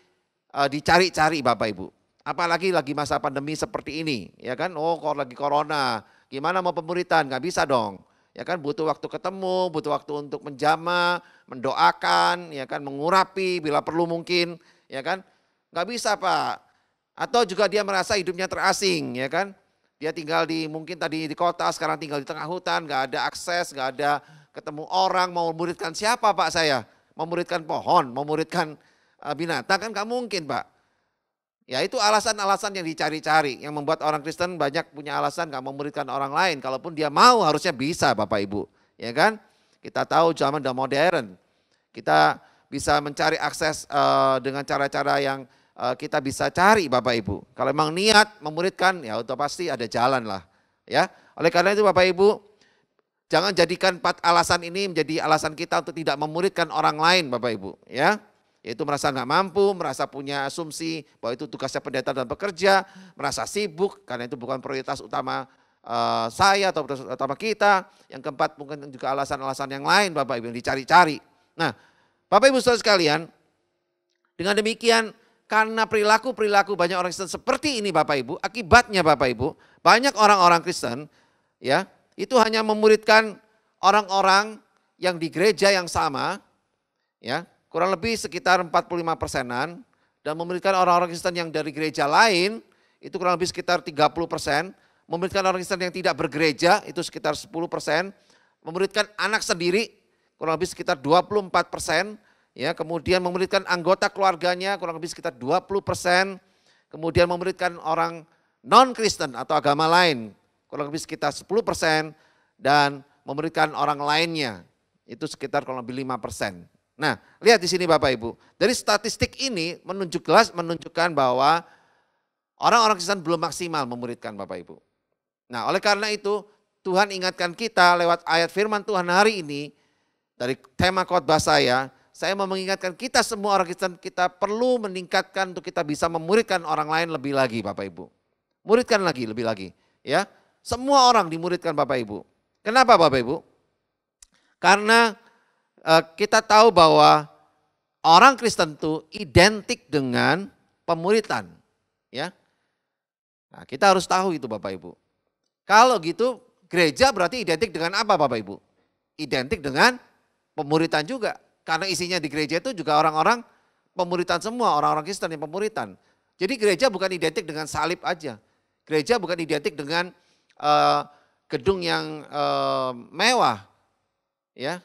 dicari-cari Bapak Ibu. Apalagi lagi masa pandemi seperti ini, ya kan? Oh, kalau lagi corona, gimana mau pemuritan? Nggak bisa dong. Ya kan, butuh waktu ketemu, butuh waktu untuk menjamah, mendoakan, ya kan, mengurapi bila perlu mungkin, ya kan? Nggak bisa Pak. Atau juga dia merasa hidupnya terasing, ya kan? Dia tinggal mungkin tadi di kota, sekarang tinggal di tengah hutan, nggak ada akses, nggak ada ketemu orang, mau muridkan siapa Pak saya? Mau muridkan pohon, mau muridkan binatang kan nggak mungkin Pak. Ya itu alasan-alasan yang dicari-cari, yang membuat orang Kristen banyak punya alasan nggak memuridkan orang lain. Kalaupun dia mau harusnya bisa Bapak Ibu, ya kan? Kita tahu zaman udah modern, kita bisa mencari akses dengan cara-cara yang kita bisa cari Bapak Ibu. Kalau memang niat memuridkan ya udah pasti ada jalan lah. Ya, oleh karena itu Bapak Ibu, jangan jadikan 4 alasan ini menjadi alasan kita untuk tidak memuridkan orang lain Bapak Ibu. Ya. Yaitu merasa nggak mampu, merasa punya asumsi bahwa itu tugasnya pendeta dan bekerja, merasa sibuk karena itu bukan prioritas utama saya atau prioritas utama kita. Yang keempat mungkin juga alasan-alasan yang lain Bapak Ibu yang dicari-cari. Nah Bapak Ibu saudara sekalian, dengan demikian karena perilaku-perilaku banyak orang Kristen seperti ini Bapak Ibu, akibatnya Bapak Ibu, banyak orang-orang Kristen ya itu hanya memuridkan orang-orang yang di gereja yang sama ya. Kurang lebih sekitar 45%-an dan memuridkan orang-orang Kristen yang dari gereja lain itu kurang lebih sekitar 30%, memuridkan orang Kristen yang tidak bergereja itu sekitar 10%, memuridkan anak sendiri kurang lebih sekitar 24%, ya, kemudian memuridkan anggota keluarganya kurang lebih sekitar 20%, kemudian memuridkan orang non-Kristen atau agama lain kurang lebih sekitar 10%, dan memuridkan orang lainnya itu sekitar kurang lebih 5%. Nah, lihat di sini Bapak Ibu. Dari statistik ini menunjukkan bahwa orang-orang Kristen belum maksimal memuridkan Bapak Ibu. Nah, oleh karena itu Tuhan ingatkan kita lewat ayat firman Tuhan hari ini dari tema khotbah saya mau mengingatkan kita semua orang Kristen, kita perlu meningkatkan untuk kita bisa memuridkan orang lain lebih lagi Bapak Ibu. Muridkan lagi, lebih lagi, ya. Semua orang dimuridkan Bapak Ibu. Kenapa Bapak Ibu? Karena kita tahu bahwa orang Kristen itu identik dengan pemuritan, ya. Nah, kita harus tahu itu Bapak Ibu. Kalau gitu gereja berarti identik dengan apa Bapak Ibu? Identik dengan pemuritan juga. Karena isinya di gereja itu juga orang-orang pemuritan semua, orang-orang Kristen yang pemuritan. Jadi gereja bukan identik dengan salib aja. Gereja bukan identik dengan gedung yang mewah, ya.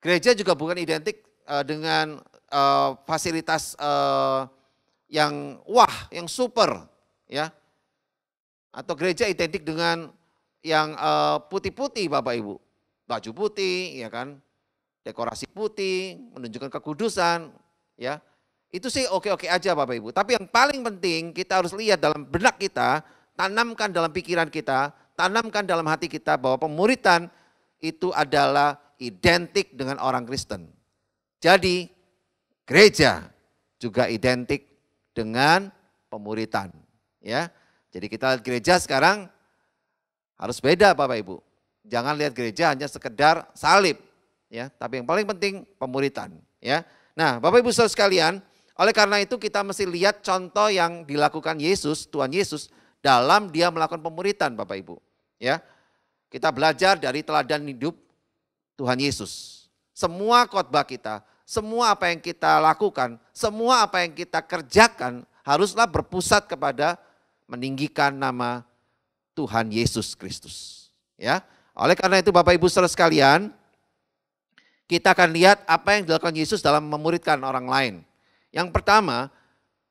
Gereja juga bukan identik dengan fasilitas yang wah, yang super, ya. Atau gereja identik dengan yang putih-putih Bapak Ibu. Baju putih, ya kan. Dekorasi putih, menunjukkan kekudusan, ya. Itu sih oke-oke aja Bapak Ibu. Tapi yang paling penting kita harus lihat dalam benak kita, tanamkan dalam pikiran kita, tanamkan dalam hati kita bahwa pemuritan itu adalah identik dengan orang Kristen. Jadi gereja juga identik dengan pemuritan, ya. Jadi kita lihat gereja sekarang harus beda Bapak Ibu. Jangan lihat gereja hanya sekedar salib, ya, tapi yang paling penting pemuritan, ya. Nah, Bapak Ibu Saudara sekalian, oleh karena itu kita mesti lihat contoh yang dilakukan Yesus, Tuhan Yesus dalam dia melakukan pemuritan Bapak Ibu, ya. Kita belajar dari teladan hidup Tuhan Yesus. Semua khotbah kita, semua apa yang kita lakukan, semua apa yang kita kerjakan haruslah berpusat kepada meninggikan nama Tuhan Yesus Kristus. Ya, oleh karena itu Bapak Ibu Saudara sekalian, kita akan lihat apa yang dilakukan Yesus dalam memuridkan orang lain. Yang pertama,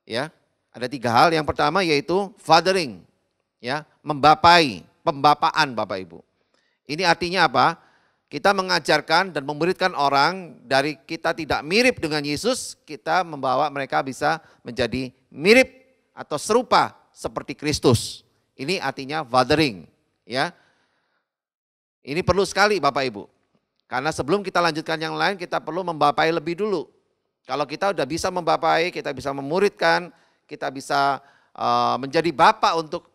ya, ada 3 hal. Yang pertama yaitu fathering, ya, membapai, pembapaan Bapak Ibu. Ini artinya apa? Kita mengajarkan dan memuridkan orang dari kita tidak mirip dengan Yesus, kita membawa mereka bisa menjadi mirip atau serupa seperti Kristus. Ini artinya fathering, ya. Ini perlu sekali Bapak Ibu. Karena sebelum kita lanjutkan yang lain, kita perlu membapai lebih dulu. Kalau kita udah bisa membapai, kita bisa memuridkan, kita bisa menjadi bapak untuk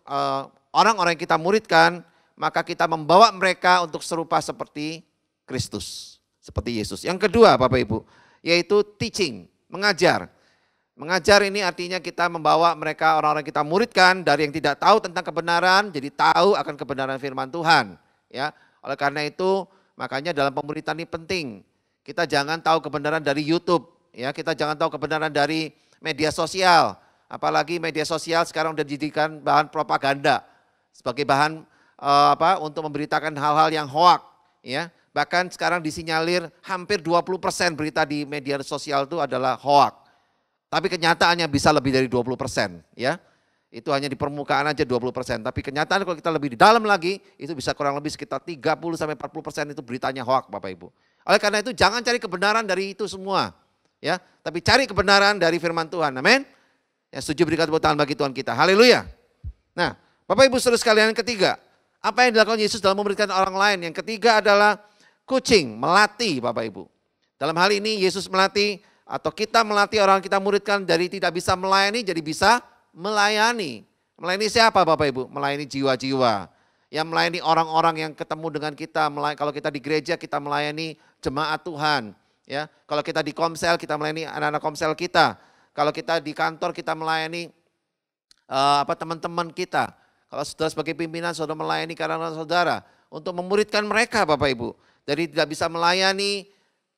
orang-orang yang kita muridkan, maka kita membawa mereka untuk serupa seperti Kristus, seperti Yesus. Yang kedua Bapak Ibu, yaitu teaching, mengajar. Mengajar ini artinya kita membawa mereka, orang-orang kita muridkan dari yang tidak tahu tentang kebenaran, jadi tahu akan kebenaran firman Tuhan. Ya, oleh karena itu, makanya dalam pemuritan ini penting. Kita jangan tahu kebenaran dari YouTube, ya, kita jangan tahu kebenaran dari media sosial. Apalagi media sosial sekarang sudah dijadikan bahan propaganda sebagai bahan untuk memberitakan hal-hal yang hoak, ya. Bahkan sekarang disinyalir hampir 20% berita di media sosial itu adalah hoak. Tapi kenyataannya bisa lebih dari 20%, ya. Itu hanya di permukaan aja 20%, tapi kenyataan kalau kita lebih di dalam lagi, itu bisa kurang lebih sekitar 30-40% itu beritanya hoak Bapak Ibu. Oleh karena itu jangan cari kebenaran dari itu semua, ya. Tapi cari kebenaran dari firman Tuhan, amin. Yang setuju berikan tepuk tangan bagi Tuhan kita, haleluya. Nah Bapak Ibu saudara sekalian, yang ketiga, apa yang dilakukan Yesus dalam memuridkan orang lain? Yang ketiga adalah coaching, melatih Bapak Ibu. Dalam hal ini Yesus melatih atau kita melatih orang kita muridkan dari tidak bisa melayani jadi bisa melayani. Melayani siapa Bapak Ibu? Melayani jiwa-jiwa. Yang melayani orang-orang yang ketemu dengan kita. Kalau kita di gereja kita melayani jemaat Tuhan. Ya, kalau kita di komsel kita melayani anak-anak komsel kita. Kalau kita di kantor kita melayani teman-teman kita. Kalau saudara sebagai pimpinan saudara melayani karena saudara untuk memuridkan mereka Bapak Ibu. Jadi tidak bisa melayani,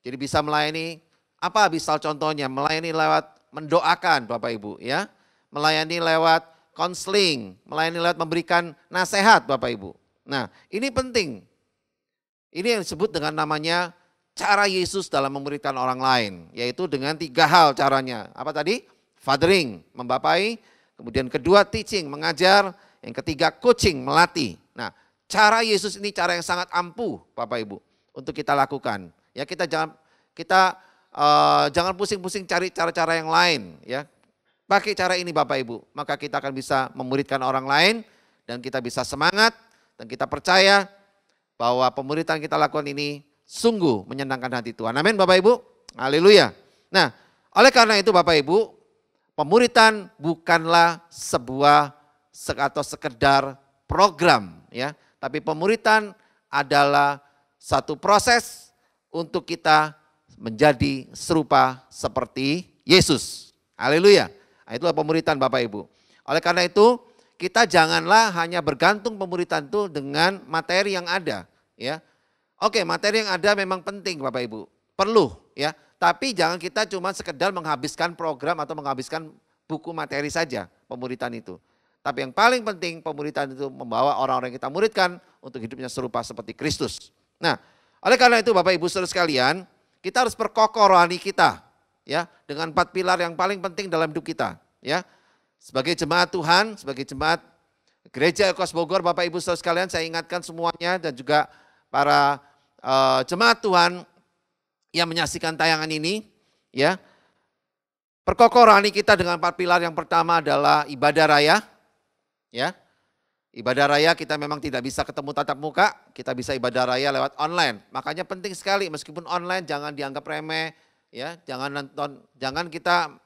jadi bisa melayani. Apa misal contohnya? Melayani lewat mendoakan Bapak Ibu, ya. Melayani lewat konseling, melayani lewat memberikan nasihat Bapak Ibu. Nah ini penting. Ini yang disebut dengan namanya cara Yesus dalam memuridkan orang lain. Yaitu dengan 3 hal caranya. Apa tadi? Fathering, membapai. Kemudian kedua teaching, mengajar. Yang ketiga coaching, melatih. Nah cara Yesus ini cara yang sangat ampuh Bapak Ibu untuk kita lakukan. Ya kita jangan pusing-pusing cari cara-cara yang lain, ya. Pakai cara ini Bapak Ibu, maka kita akan bisa memuridkan orang lain dan kita bisa semangat dan kita percaya bahwa pemuridan kita lakukan ini sungguh menyenangkan hati Tuhan. Amin Bapak Ibu. Haleluya. Nah, oleh karena itu Bapak Ibu, pemuridan bukanlah sebuah atau sekedar program, ya, tapi pemuridan adalah satu proses untuk kita menjadi serupa seperti Yesus. Haleluya. Nah, itulah pemuridan Bapak Ibu. Oleh karena itu kita janganlah hanya bergantung pemuridan itu dengan materi yang ada. Ya, oke, materi yang ada memang penting Bapak Ibu. Perlu, ya. Tapi jangan kita cuma sekedar menghabiskan program atau menghabiskan buku materi saja pemuridan itu. Tapi yang paling penting pemuridan itu membawa orang-orang yang kita muridkan untuk hidupnya serupa seperti Kristus. Nah, oleh karena itu Bapak Ibu saudara sekalian, kita harus perkokoh rohani kita, ya, dengan 4 pilar yang paling penting dalam hidup kita, ya. Sebagai jemaat Tuhan, sebagai jemaat Gereja Ekos Bogor, Bapak Ibu saudara sekalian, saya ingatkan semuanya dan juga para jemaat Tuhan yang menyaksikan tayangan ini, ya. Perkokoh rohani kita dengan 4 pilar. Yang pertama adalah ibadah raya, ya. Ibadah raya kita memang tidak bisa ketemu tatap muka, kita bisa ibadah raya lewat online. Makanya penting sekali meskipun online jangan dianggap remeh, ya. Jangan kita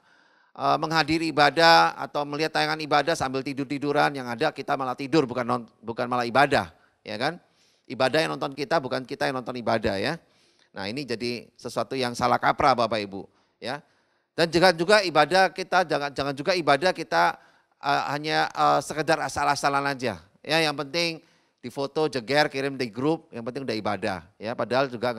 menghadiri ibadah atau melihat tayangan ibadah sambil tidur-tiduran, yang ada kita malah tidur bukan malah ibadah, ya kan? Ibadah yang nonton kita, bukan kita yang nonton ibadah, ya. Nah, ini jadi sesuatu yang salah kaprah Bapak Ibu, ya. Dan jangan juga ibadah kita jangan juga ibadah kita hanya sekedar asal-asalan aja. Ya, yang penting difoto, jeger, kirim di grup, yang penting udah ibadah. Ya, padahal juga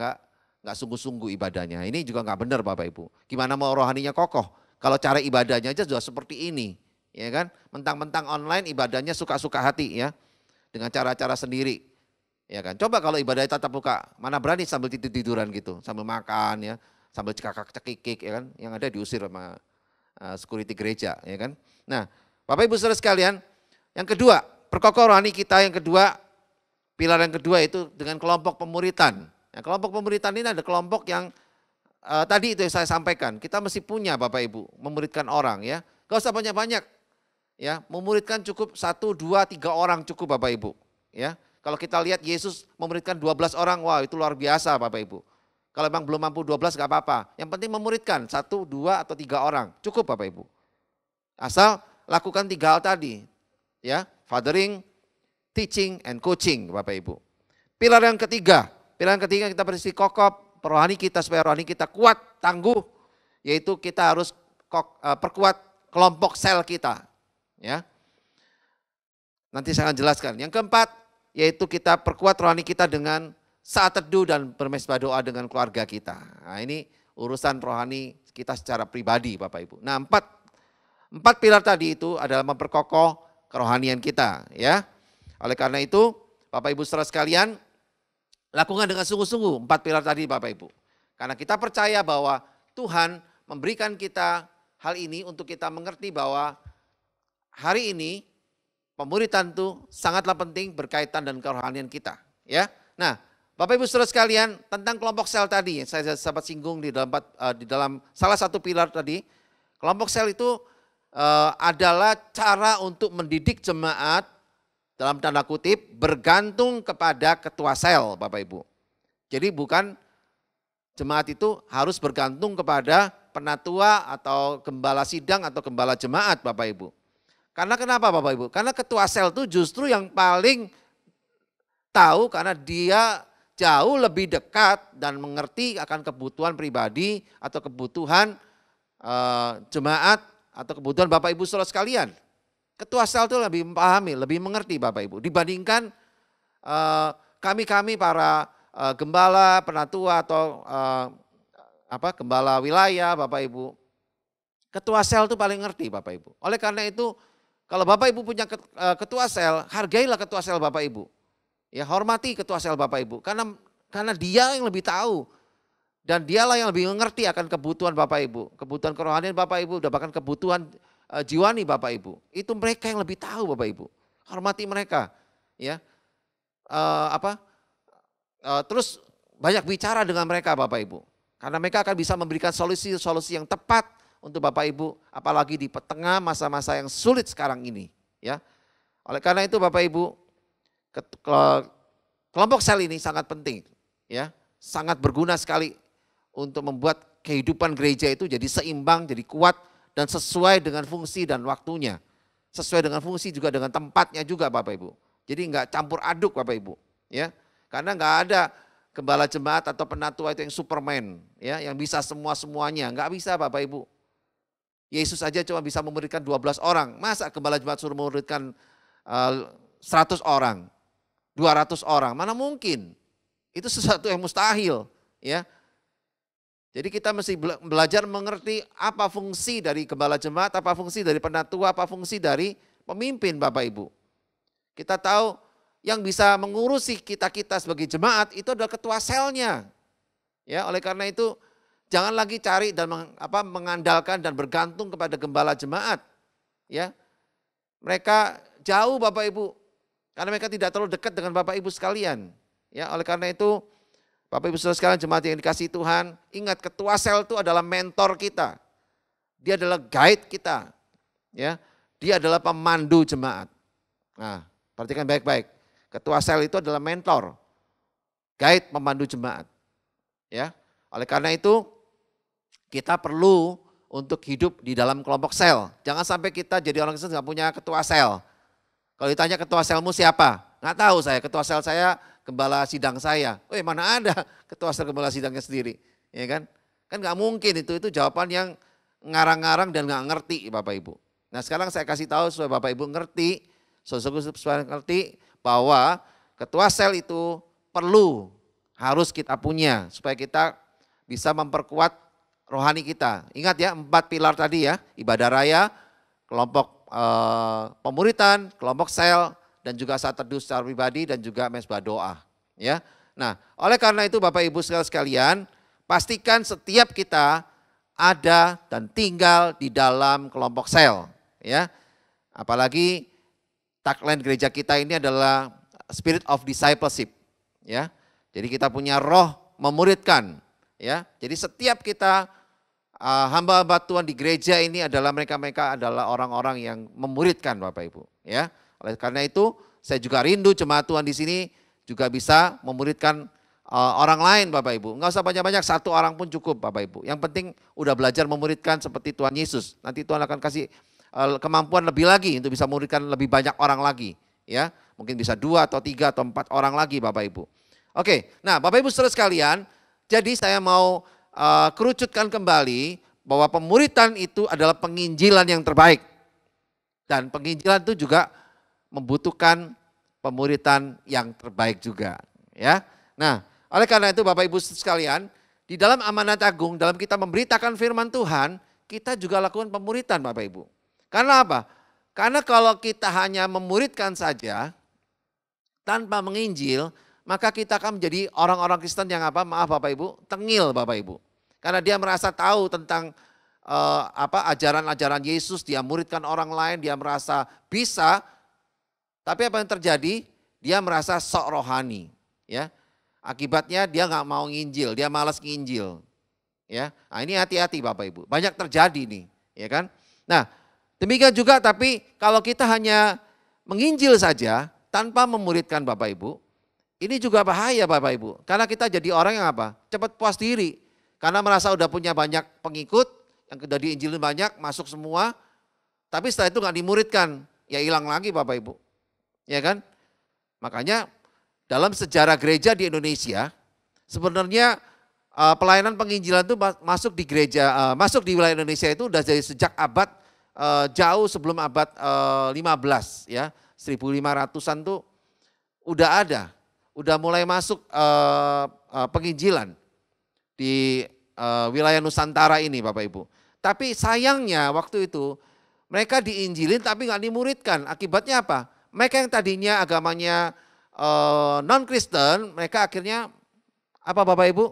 nggak sungguh-sungguh ibadahnya. Ini juga nggak benar Bapak Ibu. Gimana mau rohaninya kokoh kalau cara ibadahnya aja sudah seperti ini, ya kan? Mentang-mentang online ibadahnya suka-suka hati, ya, dengan cara-cara sendiri, ya kan? Coba kalau ibadahnya tatap muka, mana berani sambil tidur-tiduran gitu, sambil makan, ya, sambil cekak-cekikik, ya kan? Yang ada diusir sama security gereja, ya kan? Nah, Bapak Ibu saudara sekalian, yang kedua, perkokoh rohani kita yang kedua, pilar yang kedua itu dengan kelompok pemuritan. Nah, kelompok pemuritan ini ada kelompok yang tadi itu yang saya sampaikan, kita mesti punya Bapak Ibu, memuridkan orang, ya. Gak usah banyak-banyak, ya, memuridkan cukup 1, 2, 3 orang cukup Bapak Ibu, ya. Kalau kita lihat Yesus memuridkan 12 orang, wah itu luar biasa Bapak Ibu. Kalau memang belum mampu 12 gak apa-apa, yang penting memuridkan 1, 2 atau 3 orang, cukup Bapak Ibu. Asal lakukan 3 hal tadi, ya, fathering, teaching and coaching Bapak Ibu. Pilar yang ketiga kita bersih kokoh rohani kita supaya rohani kita kuat, tangguh, yaitu kita harus perkuat kelompok sel kita. Ya. Nanti saya akan jelaskan. Yang keempat, yaitu kita perkuat rohani kita dengan saat teduh dan bermesbah doa dengan keluarga kita. Nah, ini urusan rohani kita secara pribadi Bapak Ibu. Nah, empat pilar tadi itu adalah memperkokoh kerohanian kita, ya. Oleh karena itu, Bapak Ibu saudara sekalian, lakukan dengan sungguh-sungguh 4 pilar tadi Bapak Ibu. Karena kita percaya bahwa Tuhan memberikan kita hal ini untuk kita mengerti bahwa hari ini pemuritan itu sangatlah penting berkaitan dengan kerohanian kita, ya. Nah, Bapak Ibu saudara sekalian, tentang kelompok sel tadi saya sempat singgung di dalam salah satu pilar tadi. Kelompok sel itu adalah cara untuk mendidik jemaat dalam tanda kutip bergantung kepada ketua sel Bapak Ibu. Jadi bukan jemaat itu harus bergantung kepada penatua atau gembala sidang atau gembala jemaat Bapak Ibu. Karena kenapa Bapak Ibu? Karena ketua sel itu justru yang paling tahu karena dia jauh lebih dekat dan mengerti akan kebutuhan pribadi atau kebutuhan jemaat atau kebutuhan Bapak Ibu saudara sekalian. Ketua sel itu lebih memahami, lebih mengerti Bapak Ibu dibandingkan kami para gembala, penatua atau gembala wilayah Bapak Ibu. Ketua sel itu paling ngerti Bapak Ibu. Oleh karena itu kalau Bapak Ibu punya ketua sel, hargailah ketua sel Bapak Ibu. Ya, hormati ketua sel Bapak Ibu karena dia yang lebih tahu dan dialah yang lebih mengerti akan kebutuhan Bapak Ibu, kebutuhan kerohanian Bapak Ibu, dan bahkan kebutuhan jiwani Bapak Ibu. Itu mereka yang lebih tahu Bapak Ibu. Hormati mereka, ya. Terus banyak bicara dengan mereka Bapak Ibu. Karena mereka akan bisa memberikan solusi-solusi yang tepat untuk Bapak Ibu, apalagi di tengah masa-masa yang sulit sekarang ini, ya. Oleh karena itu Bapak Ibu, kelompok sel ini sangat penting, ya, sangat berguna sekali untuk membuat kehidupan gereja itu jadi seimbang, jadi kuat dan sesuai dengan fungsi dan waktunya, sesuai dengan fungsi juga dengan tempatnya juga Bapak Ibu. Jadi nggak campur aduk Bapak Ibu, ya, karena nggak ada gembala jemaat atau penatua itu yang superman, ya, yang bisa semuanya, nggak bisa Bapak Ibu. Yesus saja cuma bisa memuridkan 12 orang, masa gembala jemaat suruh memuridkan 100 orang? 200 orang, mana mungkin? Itu sesuatu yang mustahil, ya. Jadi kita mesti belajar mengerti apa fungsi dari gembala jemaat, apa fungsi dari penatua, apa fungsi dari pemimpin Bapak Ibu. Kita tahu yang bisa mengurusi kita sebagai jemaat itu adalah ketua selnya. Ya, oleh karena itu jangan lagi cari dan mengandalkan dan bergantung kepada gembala jemaat. Ya. Mereka jauh Bapak Ibu. Karena mereka tidak terlalu dekat dengan Bapak Ibu sekalian. Ya, oleh karena itu Bapak Ibu saudara sekalian jemaat yang dikasihi Tuhan, ingat ketua sel itu adalah mentor kita. Dia adalah guide kita. Ya, dia adalah pemandu jemaat. Nah, perhatikan baik-baik. Ketua sel itu adalah mentor, guide, pemandu jemaat. Ya, oleh karena itu kita perlu untuk hidup di dalam kelompok sel. Jangan sampai kita jadi orang Kristen nggak punya ketua sel. Kalau ditanya ketua selmu siapa? Nggak tahu saya, ketua sel saya gembala sidang saya. Mana ada ketua sel gembala sidangnya sendiri, ya kan? Kan nggak mungkin itu jawaban yang ngarang-ngarang dan nggak ngerti Bapak Ibu. Nah sekarang saya kasih tahu supaya Bapak Ibu ngerti, supaya ngerti bahwa ketua sel itu harus kita punya supaya kita bisa memperkuat rohani kita. Ingat ya 4 pilar tadi ya, ibadah raya, kelompok pemuritan, kelompok sel, dan juga saat teduh secara pribadi dan juga mesbah doa. Ya, nah oleh karena itu Bapak Ibu sekalian, pastikan setiap kita ada dan tinggal di dalam kelompok sel. Ya, apalagi tagline gereja kita ini adalah Spirit of Discipleship. Ya, jadi kita punya roh memuridkan. Ya, jadi setiap kita hamba-hamba Tuhan di gereja ini adalah mereka adalah orang-orang yang memuridkan Bapak Ibu, ya. Oleh karena itu, saya juga rindu jemaat Tuhan di sini juga bisa memuridkan orang lain Bapak Ibu. Enggak usah banyak-banyak, 1 orang pun cukup Bapak Ibu. Yang penting udah belajar memuridkan seperti Tuhan Yesus. Nanti Tuhan akan kasih kemampuan lebih lagi untuk bisa memuridkan lebih banyak orang lagi, ya. Mungkin bisa 2 atau 3 atau 4 orang lagi Bapak Ibu. Oke, nah Bapak Ibu saudara sekalian, jadi saya mau kerucutkan kembali bahwa pemuritan itu adalah penginjilan yang terbaik. Dan penginjilan itu juga membutuhkan pemuritan yang terbaik juga. Ya. Nah, oleh karena itu Bapak Ibu sekalian, di dalam amanat agung, dalam kita memberitakan firman Tuhan, kita juga lakukan pemuritan Bapak Ibu. Karena apa? Karena kalau kita hanya memuridkan saja, tanpa menginjil, maka kita akan menjadi orang-orang Kristen yang apa? Maaf Bapak Ibu, tengil Bapak Ibu. Karena dia merasa tahu tentang ajaran-ajaran Yesus, dia muridkan orang lain, dia merasa bisa. Tapi apa yang terjadi? Dia merasa sok rohani, ya. Akibatnya dia nggak mau nginjil, dia malas nginjil. Ya, nah ini hati-hati Bapak Ibu. Banyak terjadi nih, ya kan? Nah, demikian juga tapi kalau kita hanya menginjil saja tanpa memuridkan Bapak Ibu, ini juga bahaya Bapak Ibu. Karena kita jadi orang yang apa? Cepat puas diri. Karena merasa udah punya banyak pengikut, yang udah diinjilin banyak, masuk semua. Tapi setelah itu nggak dimuridkan, ya hilang lagi Bapak Ibu. Ya kan? Makanya dalam sejarah gereja di Indonesia, sebenarnya pelayanan penginjilan itu masuk di gereja, masuk di wilayah Indonesia itu udah dari sejak abad jauh sebelum abad 15 ya, 1500-an tuh udah ada, udah mulai masuk penginjilan di wilayah Nusantara ini Bapak Ibu. Tapi sayangnya waktu itu mereka diinjilin tapi nggak dimuridkan. Akibatnya apa? Mereka yang tadinya agamanya non-Kristen, mereka akhirnya apa Bapak Ibu?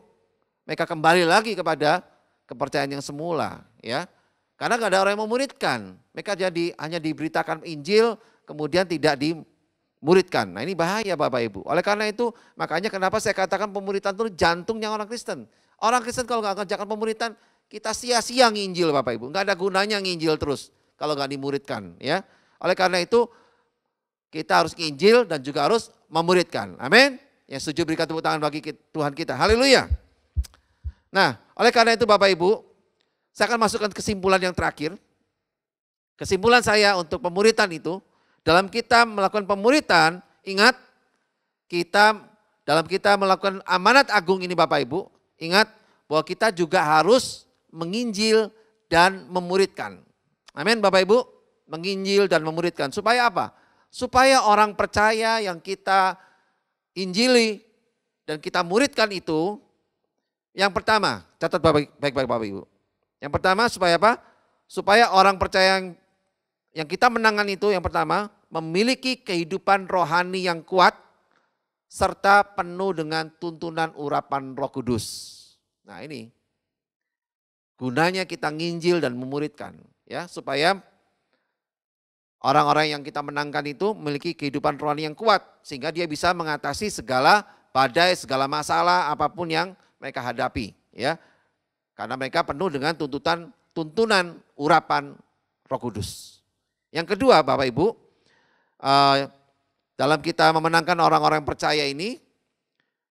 Mereka kembali lagi kepada kepercayaan yang semula, ya. Karena nggak ada orang yang memuridkan. Mereka jadi hanya diberitakan Injil, kemudian tidak dimuridkan. Nah ini bahaya Bapak Ibu. Oleh karena itu, makanya kenapa saya katakan pemuritan itu jantungnya orang Kristen. Orang Kristen kalau nggak kerjakan pemuritan, kita sia-sia nginjil Bapak Ibu. Nggak ada gunanya nginjil terus kalau nggak dimuridkan, ya. Oleh karena itu, kita harus nginjil dan juga harus memuridkan. Amin. Yang setuju berikan tepuk tangan bagi Tuhan kita. Haleluya. Nah, oleh karena itu Bapak Ibu, saya akan masukkan kesimpulan yang terakhir. Kesimpulan saya untuk pemuritan itu, dalam kita melakukan pemuritan, ingat, dalam kita melakukan amanat agung ini Bapak Ibu, ingat bahwa kita juga harus menginjil dan memuridkan. Amin Bapak Ibu, menginjil dan memuridkan. Supaya apa? Supaya orang percaya yang kita injili dan kita muridkan itu, yang pertama, catat baik-baik Bapak Ibu. Yang pertama supaya apa? Supaya orang percaya yang kita menangkan itu yang pertama, memiliki kehidupan rohani yang kuat, serta penuh dengan tuntunan urapan Roh Kudus. Nah ini, gunanya kita nginjil dan memuridkan. Ya, supaya orang-orang yang kita menangkan itu memiliki kehidupan rohani yang kuat. Sehingga dia bisa mengatasi segala badai, segala masalah apapun yang mereka hadapi. Ya, karena mereka penuh dengan tuntunan urapan Roh Kudus. Yang kedua Bapak Ibu, dalam kita memenangkan orang-orang yang percaya ini,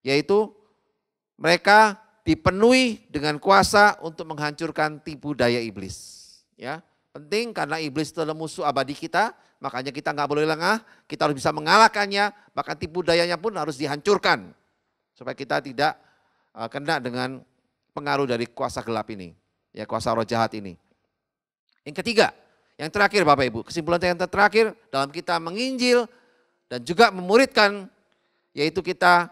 yaitu mereka dipenuhi dengan kuasa untuk menghancurkan tipu daya iblis. Ya, penting karena iblis itu adalah musuh abadi kita, makanya kita nggak boleh lengah, kita harus bisa mengalahkannya, bahkan tipu dayanya pun harus dihancurkan. Supaya kita tidak kena dengan pengaruh dari kuasa gelap ini, ya kuasa roh jahat ini. Yang ketiga, yang terakhir Bapak Ibu, kesimpulan yang terakhir dalam kita menginjil dan juga memuridkan, yaitu kita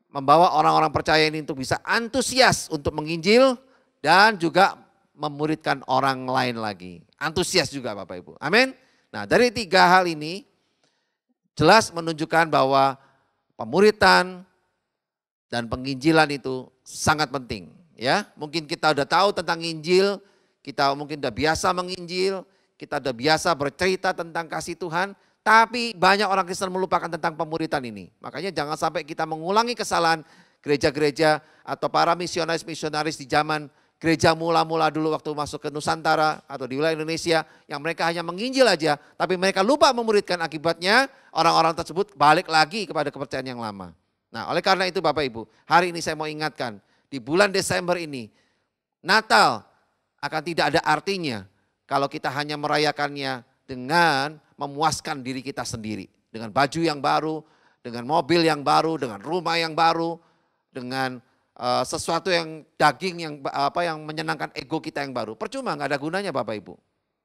membawa orang-orang percaya ini untuk bisa antusias untuk menginjil dan juga memuridkan orang lain lagi. Antusias juga Bapak Ibu, amin. Nah dari tiga hal ini jelas menunjukkan bahwa pemuritan dan penginjilan itu sangat penting. Ya, mungkin kita udah tahu tentang Injil, kita mungkin udah biasa menginjil, kita udah biasa bercerita tentang kasih Tuhan, tapi banyak orang Kristen melupakan tentang pemuritan ini. Makanya jangan sampai kita mengulangi kesalahan gereja-gereja atau para misionaris-misionaris di zaman gereja mula-mula dulu waktu masuk ke Nusantara atau di wilayah Indonesia yang mereka hanya menginjil aja, tapi mereka lupa memuridkan, akibatnya orang-orang tersebut balik lagi kepada kepercayaan yang lama. Nah, oleh karena itu Bapak Ibu, hari ini saya mau ingatkan, di bulan Desember ini, Natal akan tidak ada artinya kalau kita hanya merayakannya dengan memuaskan diri kita sendiri. Dengan baju yang baru, dengan mobil yang baru, dengan rumah yang baru, dengan sesuatu yang daging yang menyenangkan ego kita yang baru. Percuma, nggak ada gunanya Bapak Ibu.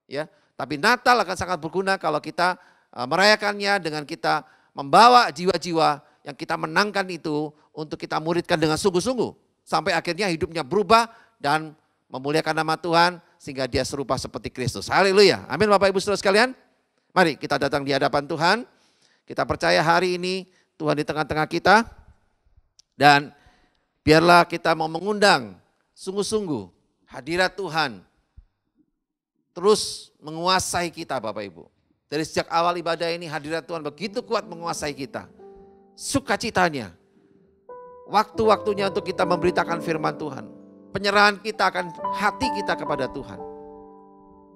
Ya, tapi Natal akan sangat berguna kalau kita merayakannya dengan kita membawa jiwa-jiwa yang kita menangkan itu untuk kita muridkan dengan sungguh-sungguh. Sampai akhirnya hidupnya berubah dan memuliakan nama Tuhan sehingga dia serupa seperti Kristus. Haleluya. Amin Bapak Ibu Saudara sekalian. Mari kita datang di hadapan Tuhan. Kita percaya hari ini Tuhan di tengah-tengah kita. Dan biarlah kita mau mengundang sungguh-sungguh hadirat Tuhan terus menguasai kita Bapak Ibu. Dari sejak awal ibadah ini hadirat Tuhan begitu kuat menguasai kita. Sukacitanya, waktu-waktunya untuk kita memberitakan firman Tuhan. Penyerahan kita akan hati kita kepada Tuhan.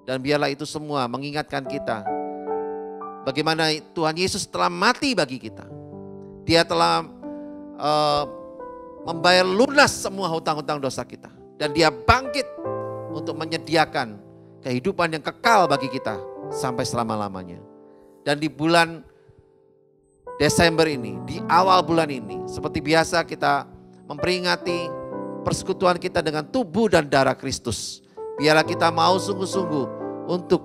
Dan biarlah itu semua mengingatkan kita bagaimana Tuhan Yesus telah mati bagi kita. Dia telah membayar lunas semua hutang-hutang dosa kita. Dan dia bangkit untuk menyediakan kehidupan yang kekal bagi kita sampai selama-lamanya. Dan di bulan Desember ini, di awal bulan ini, seperti biasa kita memperingati persekutuan kita dengan tubuh dan darah Kristus. Biarlah kita mau sungguh-sungguh untuk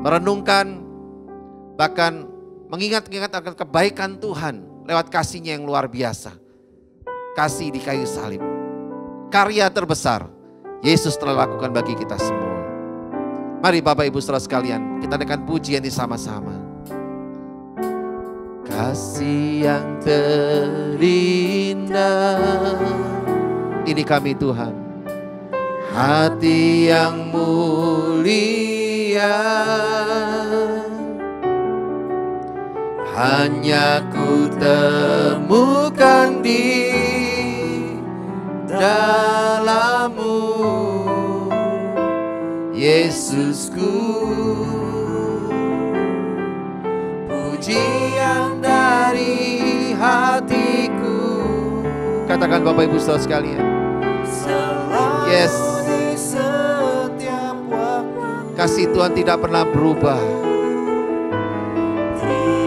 merenungkan, bahkan mengingat-ingat akan kebaikan Tuhan lewat kasih-Nya yang luar biasa. Kasih di kayu salib. Karya terbesar Yesus telah lakukan bagi kita semua. Mari Bapak Ibu Saudara sekalian, kita naikkan pujian ini sama-sama. Kasih yang terindah, ini kami Tuhan. Hati yang mulia, hanya ku temukan di dalam-Mu, Yesusku. Pujian dari hatiku. Katakan Bapak Ibu Saudara sekalian. Yes. Kasih Tuhan tidak pernah berubah.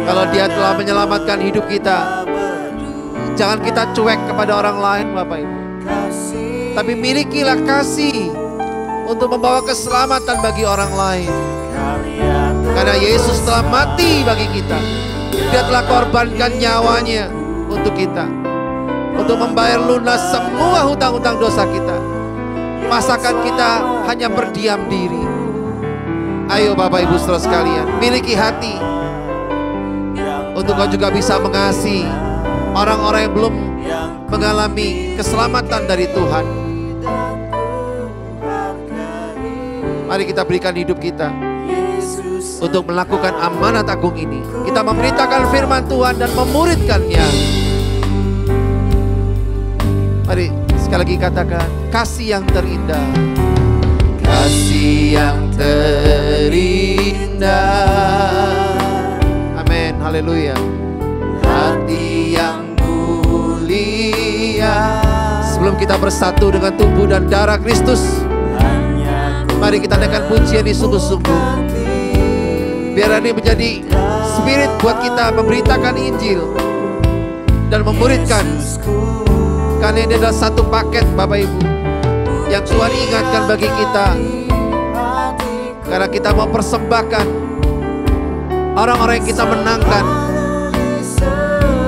Kalau Dia telah menyelamatkan hidup kita, jangan kita cuek kepada orang lain Bapak Ibu. Tapi milikilah kasih untuk membawa keselamatan bagi orang lain. Karena Yesus telah mati bagi kita. Dia telah korbankan nyawanya untuk kita. Untuk membayar lunas semua hutang-hutang dosa kita. Masakan kita hanya berdiam diri. Ayo Bapak Ibu Saudara sekalian, miliki hati untuk kau juga bisa mengasihi orang-orang yang belum mengalami keselamatan dari Tuhan. Mari kita berikan hidup kita untuk melakukan amanat agung ini. Kita memberitakan firman Tuhan dan memuridkannya. Mari sekali lagi katakan, kasih yang terindah. Kasih yang terindah. Amin, haleluya. Hati yang mulia. Sebelum kita bersatu dengan tubuh dan darah Kristus, mari kita naikkan pujian ini sungguh-sungguh. Biar ini menjadi spirit buat kita memberitakan Injil dan memuridkan. Karena ini adalah satu paket Bapak Ibu yang Tuhan ingatkan bagi kita. Karena kita mau persembahkan orang-orang yang kita menangkan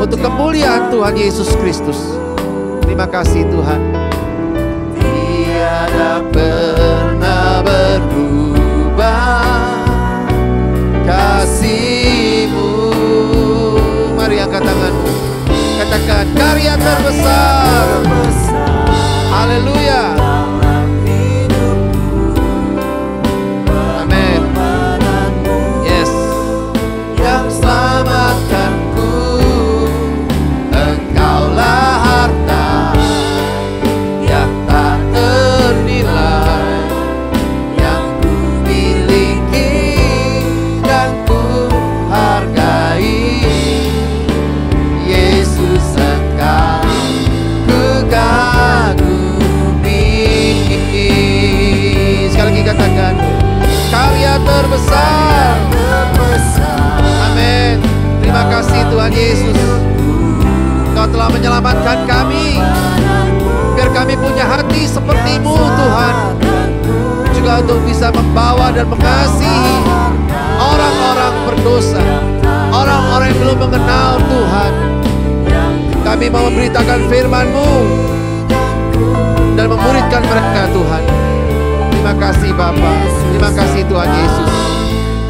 untuk kemuliaan Tuhan Yesus Kristus. Terima kasih Tuhan. Tiada pernah berubah kasih-Mu. Mari angkat tanganmu. Katakan karya terbesar. Haleluya. Amin. Yes. Yang selamatkanku, Engkaulah harta yang tak ternilai, yang ku miliki dan ku hargai. Yesus, Engkau ku kami punya hati seperti-Mu Tuhan, juga untuk bisa membawa dan mengasihi orang-orang berdosa, orang-orang yang belum mengenal Tuhan. Kami mau memberitakan firman-Mu dan memuridkan mereka Tuhan. Terima kasih Bapa, terima kasih Tuhan Yesus.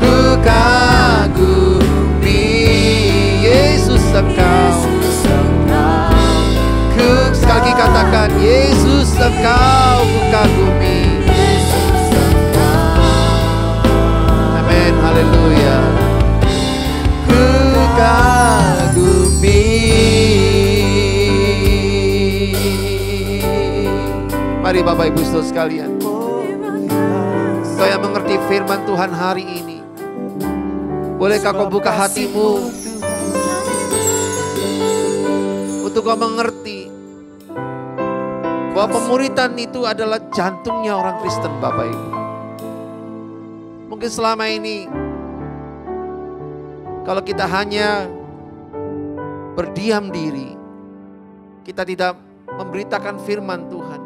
Ku kagumi Yesus Engkau. Ku sekali lagi katakan, Yesus Engkau ku kagumi. Amin, haleluya. Ku kagumi. Mari Bapak Ibu Saudara sekalian, saya mengerti firman Tuhan hari ini. Bolehkah kau buka hatimu untuk kau mengerti bahwa pemuritan itu adalah jantungnya orang Kristen, Bapak Ibu. Mungkin selama ini kalau kita hanya berdiam diri, kita tidak memberitakan firman Tuhan,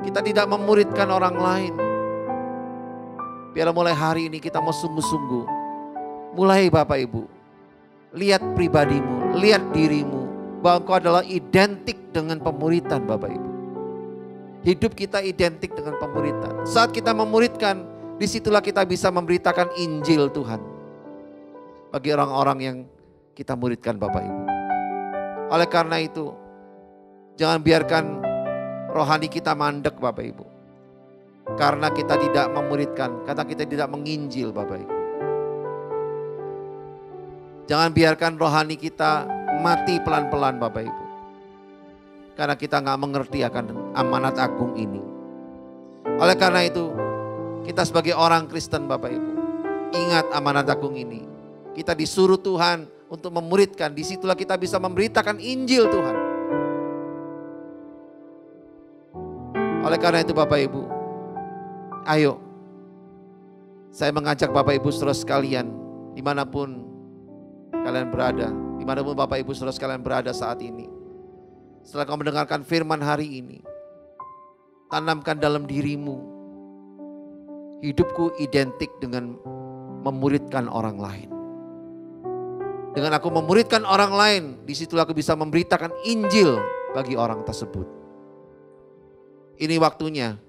kita tidak memuridkan orang lain. Biar mulai hari ini kita mau sungguh-sungguh. Mulai Bapak Ibu, lihat pribadimu, lihat dirimu, bahwa engkau adalah identik dengan pemuritan Bapak Ibu. Hidup kita identik dengan pemuritan. Saat kita memuridkan, disitulah kita bisa memberitakan Injil Tuhan bagi orang-orang yang kita muridkan Bapak Ibu. Oleh karena itu, jangan biarkan rohani kita mandek Bapak Ibu. Karena kita tidak memuridkan, karena kita tidak menginjil Bapak Ibu. Jangan biarkan rohani kita mati pelan-pelan Bapak Ibu. Karena kita nggak mengerti akan amanat agung ini. Oleh karena itu, kita sebagai orang Kristen Bapak Ibu, ingat amanat agung ini. Kita disuruh Tuhan untuk memuridkan, disitulah kita bisa memberitakan Injil Tuhan. Oleh karena itu Bapak Ibu, ayo, saya mengajak Bapak Ibu saudara sekalian, dimanapun kalian berada, dimanapun Bapak Ibu saudara sekalian berada saat ini. Setelah kau mendengarkan firman hari ini, tanamkan dalam dirimu, hidupku identik dengan memuridkan orang lain. Dengan aku memuridkan orang lain, disitulah aku bisa memberitakan Injil bagi orang tersebut. Ini waktunya.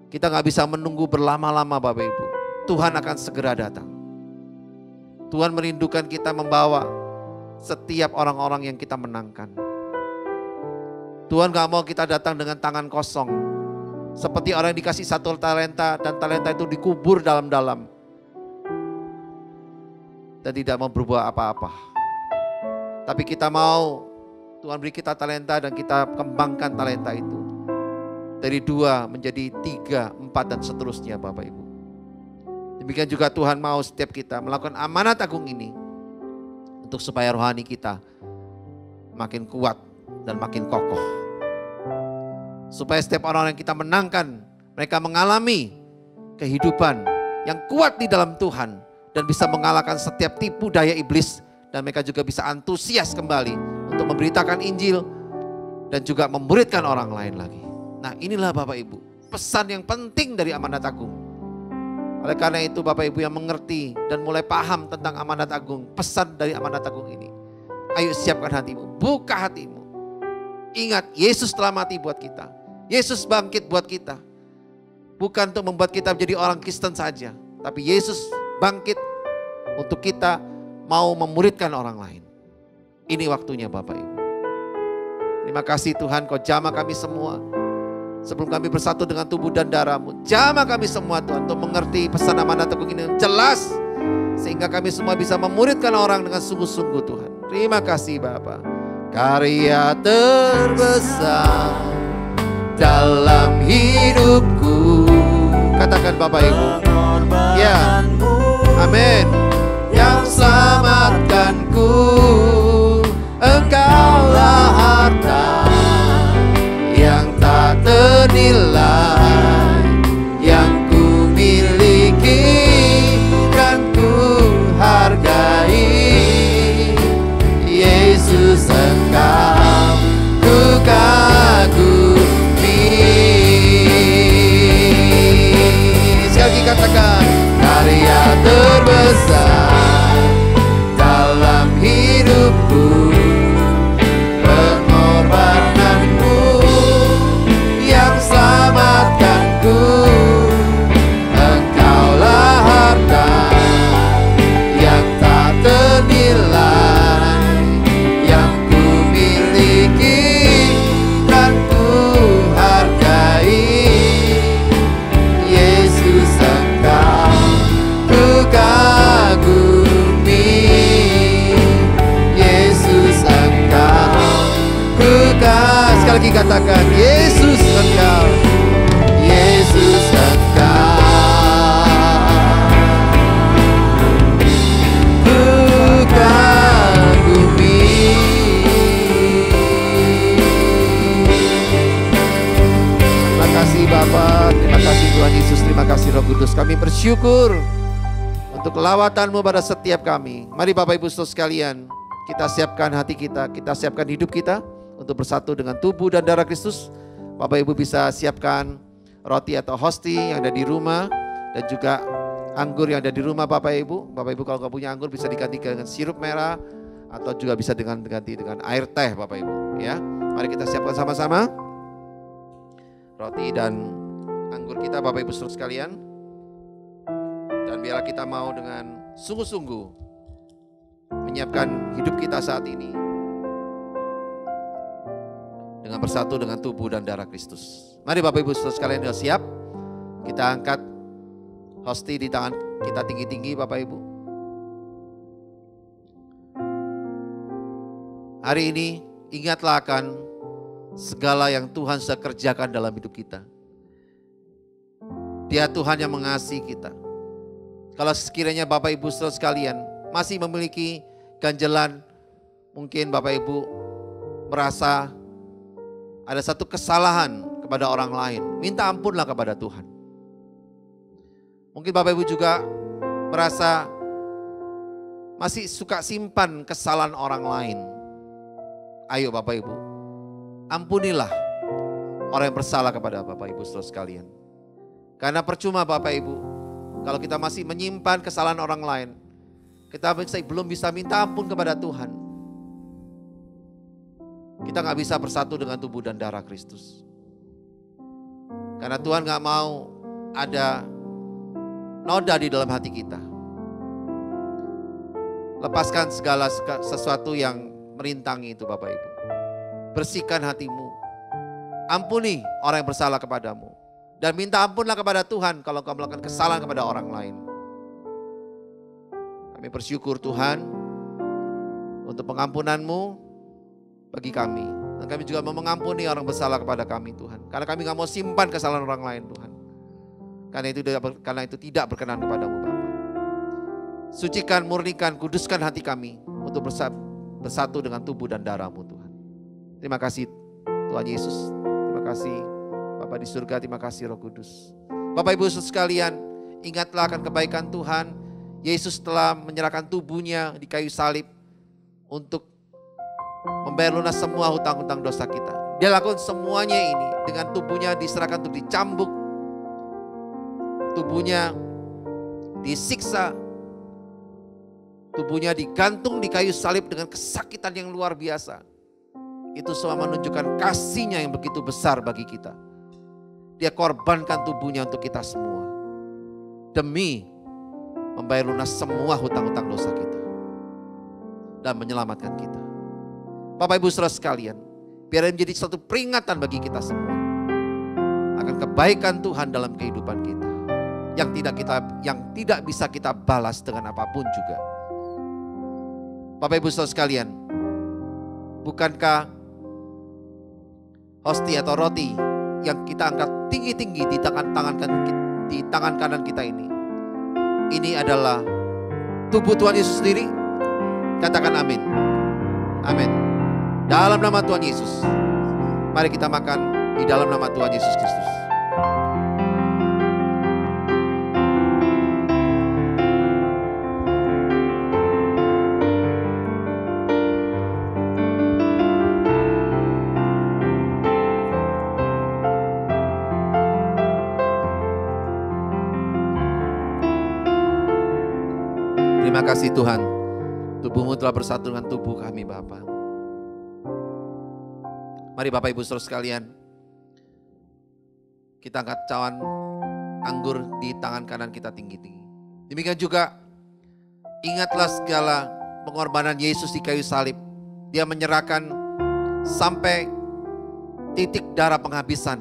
Kita gak bisa menunggu berlama-lama Bapak Ibu. Tuhan akan segera datang. Tuhan merindukan kita membawa setiap orang-orang yang kita menangkan. Tuhan gak mau kita datang dengan tangan kosong. Seperti orang yang dikasih 1 talenta dan talenta itu dikubur dalam-dalam. Dan tidak mau berbuat apa-apa. Tapi kita mau Tuhan beri kita talenta dan kita kembangkan talenta itu. Dari 2 menjadi 3, 4 dan seterusnya Bapak Ibu. Demikian juga Tuhan mau setiap kita melakukan amanat agung ini. Untuk supaya rohani kita makin kuat dan makin kokoh. Supaya setiap orang yang kita menangkan, mereka mengalami kehidupan yang kuat di dalam Tuhan. Dan bisa mengalahkan setiap tipu daya iblis. Dan mereka juga bisa antusias kembali untuk memberitakan Injil. Dan juga memuridkan orang lain lagi. Nah inilah Bapak Ibu, pesan yang penting dari amanat agung. Oleh karena itu Bapak Ibu yang mengerti dan mulai paham tentang amanat agung, pesan dari amanat agung ini. Ayo siapkan hatimu, buka hatimu. Ingat Yesus telah mati buat kita. Yesus bangkit buat kita. Bukan untuk membuat kita menjadi orang Kristen saja. Tapi Yesus bangkit untuk kita mau memuridkan orang lain. Ini waktunya Bapak Ibu. Terima kasih Tuhan kau jamah kami semua. Sebelum kami bersatu dengan tubuh dan darah-Mu, jamah kami semua Tuhan untuk mengerti pesan amanat agung ini yang jelas. Sehingga kami semua bisa memuridkan orang dengan sungguh-sungguh Tuhan. Terima kasih Bapa. Karya terbesar dalam hidupku. Katakan Bapak Ibu. Ya, amin. Yang selamatkanku, Engkaulah harta yang tak ternilai, yang ku miliki dan ku hargai. Yesus Engkau ku lagi katakan, Yesus Engkau, Yesus Engkau. Ku kagumi. Terima kasih Bapa, terima kasih Tuhan Yesus, terima kasih Roh Kudus. Kami bersyukur untuk lawatan-Mu pada setiap kami. Mari Bapak Ibu Saudara sekalian, kita siapkan hati kita siapkan hidup kita untuk bersatu dengan tubuh dan darah Kristus. Bapak Ibu bisa siapkan roti atau hosti yang ada di rumah dan juga anggur yang ada di rumah Bapak Ibu. Bapak Ibu kalau nggak punya anggur bisa diganti dengan sirup merah atau juga bisa diganti dengan air teh Bapak Ibu. Ya, mari kita siapkan sama-sama roti dan anggur kita Bapak Ibu Saudara sekalian. Dan biarlah kita mau dengan sungguh-sungguh menyiapkan hidup kita saat ini dengan bersatu dengan tubuh dan darah Kristus. Mari Bapak Ibu Saudara sekalian sudah siap. Kita angkat hosti di tangan kita tinggi-tinggi Bapak Ibu. Hari ini ingatlah akan segala yang Tuhan sudah kerjakan dalam hidup kita. Dia Tuhan yang mengasihi kita. Kalau sekiranya Bapak Ibu Saudara sekalian masih memiliki ganjelan, mungkin Bapak Ibu merasa ada satu kesalahan kepada orang lain, minta ampunlah kepada Tuhan. Mungkin Bapak Ibu juga merasa masih suka simpan kesalahan orang lain. Ayo Bapak Ibu, ampunilah orang yang bersalah kepada Bapak Ibu Saudara sekalian. Karena percuma Bapak Ibu, kalau kita masih menyimpan kesalahan orang lain, kita belum bisa minta ampun kepada Tuhan. Kita gak bisa bersatu dengan tubuh dan darah Kristus. Karena Tuhan gak mau ada noda di dalam hati kita. Lepaskan segala sesuatu yang merintangi itu Bapak Ibu. Bersihkan hatimu. Ampuni orang yang bersalah kepadamu. Dan minta ampunlah kepada Tuhan kalau kau melakukan kesalahan kepada orang lain. Kami bersyukur Tuhan untuk pengampunan-Mu bagi kami. Dan kami juga mau mengampuni orang bersalah kepada kami Tuhan. Karena kami gak mau simpan kesalahan orang lain Tuhan. Karena itu tidak berkenan kepadamu Bapa. Sucikan, murnikan, kuduskan hati kami untuk bersatu dengan tubuh dan darah-Mu Tuhan. Terima kasih Tuhan Yesus. Terima kasih Bapa di surga, terima kasih Roh Kudus. Bapak Ibu Saudara sekalian, ingatlah akan kebaikan Tuhan. Yesus telah menyerahkan tubuhnya di kayu salib untuk membayar lunas semua hutang-hutang dosa kita. Dia lakukan semuanya ini dengan tubuhnya diserahkan untuk dicambuk. Tubuhnya disiksa. Tubuhnya digantung di kayu salib dengan kesakitan yang luar biasa. Itu semua menunjukkan kasih-Nya yang begitu besar bagi kita. Dia korbankan tubuhnya untuk kita semua. Demi membayar lunas semua hutang-hutang dosa kita. Dan menyelamatkan kita. Bapak Ibu Saudara sekalian, biar menjadi suatu peringatan bagi kita semua. Akan kebaikan Tuhan dalam kehidupan kita. Yang tidak bisa kita balas dengan apapun juga. Bapak Ibu Saudara sekalian, bukankah hosti atau roti yang kita angkat tinggi-tinggi di tangan kanan kita ini adalah tubuh Tuhan Yesus sendiri? Katakan amin. Amin. Dalam nama Tuhan Yesus, mari kita makan di dalam nama Tuhan Yesus Kristus. Terima kasih Tuhan, tubuh-Mu telah bersatu dengan tubuh kami Bapa. Mari Bapak Ibu Saudara sekalian, kita angkat cawan anggur di tangan kanan kita tinggi-tinggi. Demikian juga, ingatlah segala pengorbanan Yesus di kayu salib. Dia menyerahkan sampai titik darah penghabisan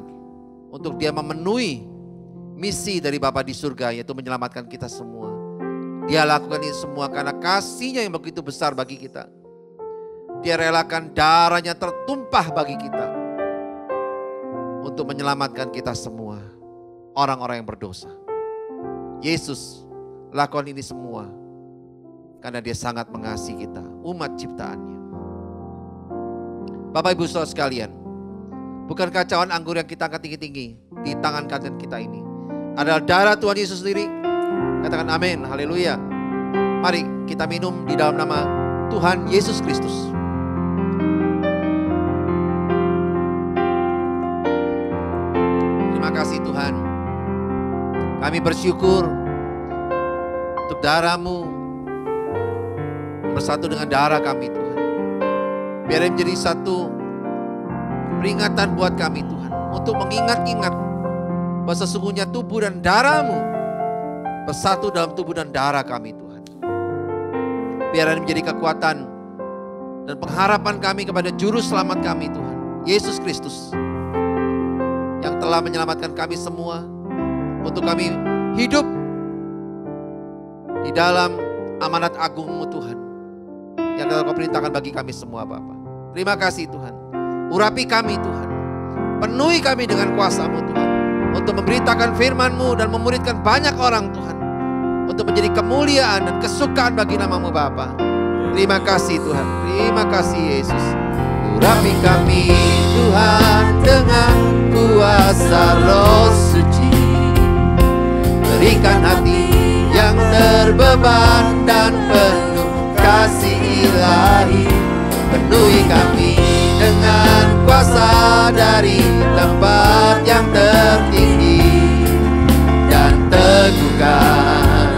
untuk Dia memenuhi misi dari Bapa di surga, yaitu menyelamatkan kita semua. Dia lakukan ini semua karena kasih-Nya yang begitu besar bagi kita. Dia relakan darah-Nya tertumpah bagi kita. untuk menyelamatkan kita semua, orang-orang yang berdosa. Yesus lakukan ini semua karena dia sangat mengasihi kita, umat ciptaannya. Bapak Ibu Saudara sekalian, bukankah cawan anggur yang kita angkat tinggi-tinggi di tangan kanan kita ini adalah darah Tuhan Yesus sendiri? Katakan amin, haleluya. Mari kita minum di dalam nama Tuhan Yesus Kristus. Terima kasih Tuhan. Kami bersyukur untuk darah-Mu bersatu dengan darah kami Tuhan. Biar menjadi satu peringatan buat kami Tuhan. Untuk mengingat-ingat bahwa sesungguhnya tubuh dan darah-Mu bersatu dalam tubuh dan darah kami Tuhan. Biar menjadi kekuatan dan pengharapan kami kepada juru selamat kami Tuhan, Yesus Kristus, yang telah menyelamatkan kami semua, untuk kami hidup di dalam amanat agung-Mu Tuhan, yang telah Kau perintahkan bagi kami semua Bapa. Terima kasih Tuhan. Urapi kami Tuhan. Penuhi kami dengan kuasa-Mu Tuhan, untuk memberitakan firman-Mu dan memuridkan banyak orang Tuhan, untuk menjadi kemuliaan dan kesukaan bagi nama-Mu Bapa. Terima kasih Tuhan. Terima kasih Yesus. Urapi kami Tuhan dengan kuasa Roh Suci. Berikan hati yang terbeban dan penuh kasih ilahi. Penuhi kami dengan kuasa dari tempat yang tertinggi, dan teguhkan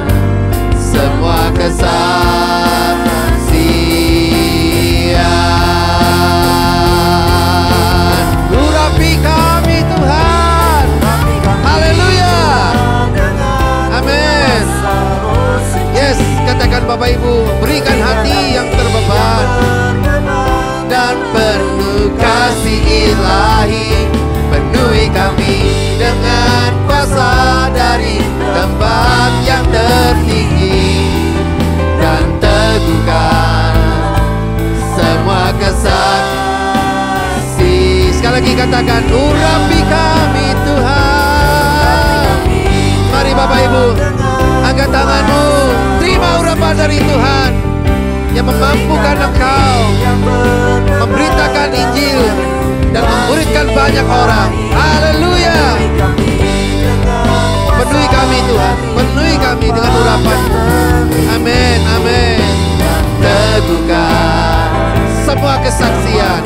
semua kesaksian. Urapi kami Tuhan. Haleluya. Amin. Yes, katakan Bapak Ibu, berikan hati yang terbeban dan penuh kasih ilahi. Penuhi kami dengan kuasa dari tempat yang tertinggi, dan teguhkan semua kesaksian. Sekali lagi katakan, urapi kami Tuhan. Mari Bapak Ibu, angkat tanganmu, terima urapan dari Tuhan yang memampukan engkau memberitakan Injil dan memuridkan banyak orang. Haleluya. Penuhi kami Tuhan, penuhi kami dengan urapan. Amin, amin. Teguhkan semua kesaksian.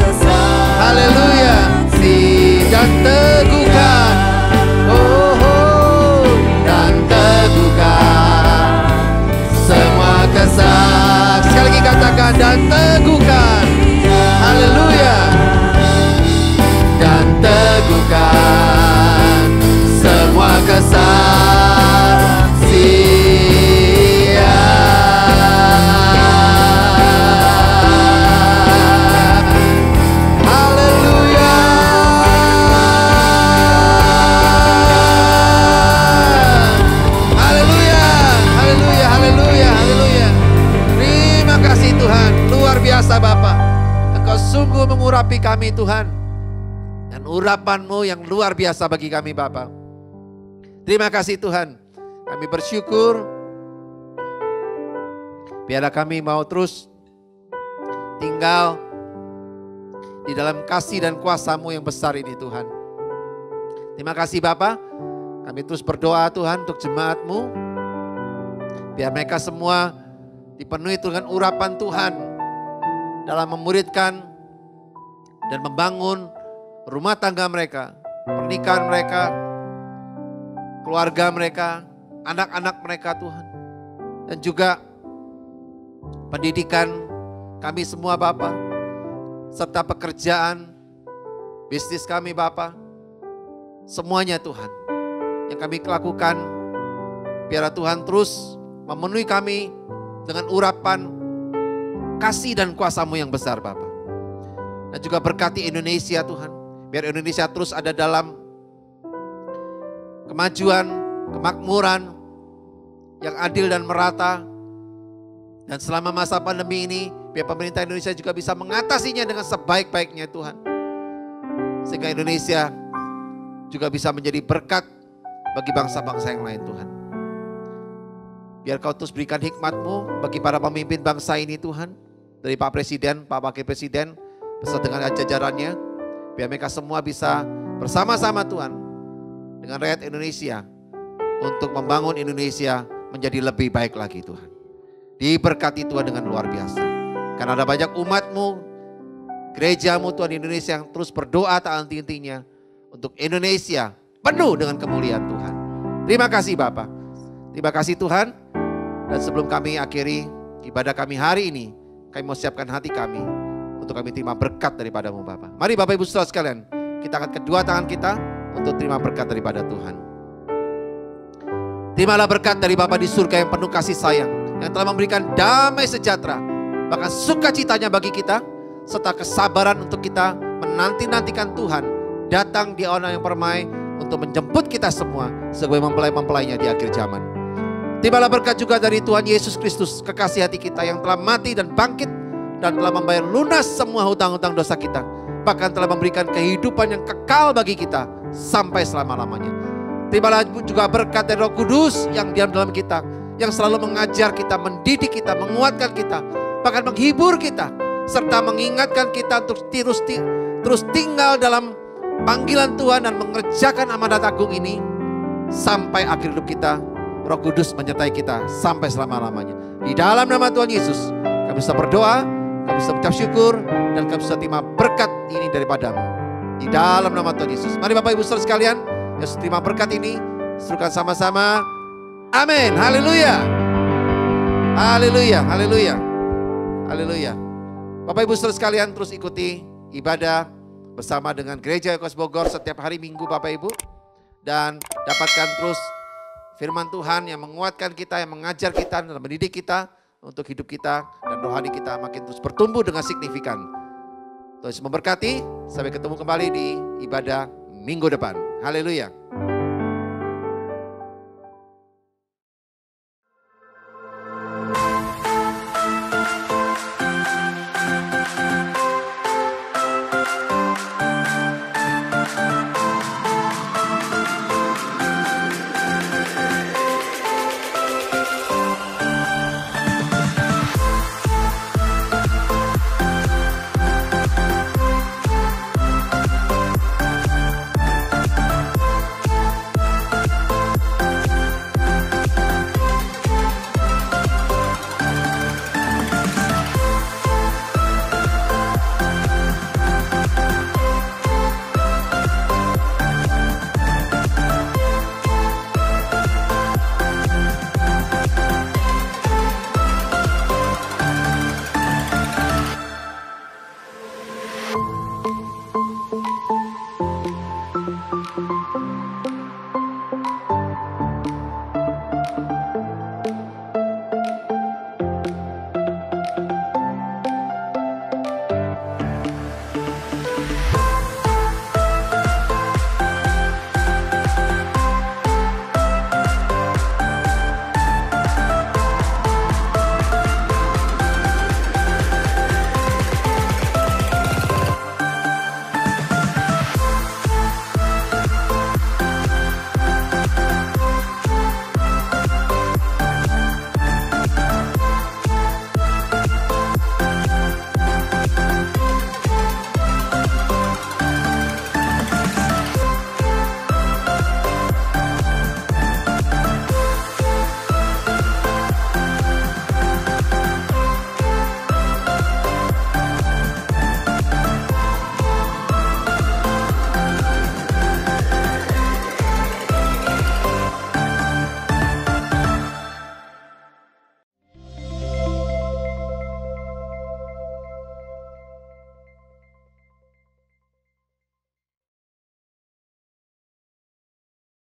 Haleluya. Dan teguhkan, dan teguhkan semua kesaksian. Sekali lagi katakan, dan teguhkan. Haleluya. Dan teguhkan semua kesaksian. Haleluya. Haleluya. Haleluya. Haleluya. Haleluya. Terima kasih Tuhan. Luar biasa Bapa. Engkau sungguh mengurapi kami Tuhan. Dan urapan-Mu yang luar biasa bagi kami Bapa. Terima kasih Tuhan. Kami bersyukur. Biarlah kami mau terus tinggal di dalam kasih dan kuasa-Mu yang besar ini Tuhan. Terima kasih Bapa. Kami terus berdoa Tuhan untuk jemaat-Mu. Biar mereka semua dipenuhi dengan urapan Tuhan dalam memuridkan dan membangun rumah tangga mereka, pernikahan mereka, keluarga mereka, anak-anak mereka Tuhan. Dan juga pendidikan kami semua Bapa, serta pekerjaan, bisnis kami Bapa. Semuanya Tuhan yang kami lakukan, biarlah Tuhan terus memenuhi kami dengan urapan kasih dan kuasa-Mu yang besar Bapa. Dan juga berkati Indonesia Tuhan. Biar Indonesia terus ada dalam kemajuan, kemakmuran yang adil dan merata. Dan selama masa pandemi ini, biar pemerintah Indonesia juga bisa mengatasinya dengan sebaik-baiknya Tuhan. Sehingga Indonesia juga bisa menjadi berkat bagi bangsa-bangsa yang lain Tuhan. Biar Kau terus berikan hikmat-Mu bagi para pemimpin bangsa ini Tuhan. Dari Pak Presiden, Pak Wakil Presiden, beserta dengan jajarannya. Biar mereka semua bisa bersama-sama Tuhan dengan rakyat Indonesia untuk membangun Indonesia menjadi lebih baik lagi Tuhan. Diberkati Tuhan dengan luar biasa. Karena ada banyak umat-Mu, gereja-Mu Tuhan di Indonesia yang terus berdoa tak henti-hentinya untuk Indonesia penuh dengan kemuliaan Tuhan. Terima kasih Bapak. Terima kasih Tuhan. Dan sebelum kami akhiri ibadah kami hari ini, kami mau siapkan hati kami untuk kami terima berkat daripada-Mu Bapak. Mari Bapak Ibu Saudara sekalian, kita angkat kedua tangan kita untuk terima berkat daripada Tuhan. Terimalah berkat dari Bapa di surga yang penuh kasih sayang, yang telah memberikan damai sejahtera, bahkan sukacitanya bagi kita, serta kesabaran untuk kita menanti-nantikan Tuhan datang di orang yang permai untuk menjemput kita semua sebagai mempelai-mempelainya di akhir zaman. Terimalah berkat juga dari Tuhan Yesus Kristus, kekasih hati kita yang telah mati dan bangkit dan telah membayar lunas semua hutang-hutang dosa kita, bahkan telah memberikan kehidupan yang kekal bagi kita sampai selama-lamanya. Terimalah juga berkat dari Roh Kudus yang diam dalam kita, yang selalu mengajar kita, mendidik kita, menguatkan kita, bahkan menghibur kita, serta mengingatkan kita untuk terus tinggal dalam panggilan Tuhan dan mengerjakan amanat agung ini sampai akhir hidup kita. Roh Kudus menyertai kita sampai selama-lamanya. Di dalam nama Tuhan Yesus, kami bisa berdoa, kami bisa mengucap syukur, dan kami bisa terima berkat ini daripada-Mu. Di dalam nama Tuhan Yesus. Mari Bapak Ibu Saudara sekalian, yang terima berkat ini, serukan sama-sama. Amin. Haleluya. Haleluya. Haleluya. Haleluya. Bapak Ibu Saudara sekalian, terus ikuti ibadah bersama dengan Gereja Ekos Bogor setiap hari Minggu Bapak Ibu. Dan dapatkan terus firman Tuhan yang menguatkan kita, yang mengajar kita, dan mendidik kita untuk hidup kita dan rohani kita makin terus bertumbuh dengan signifikan. Tuhan Yesus memberkati. Sampai ketemu kembali di ibadah minggu depan. Haleluya.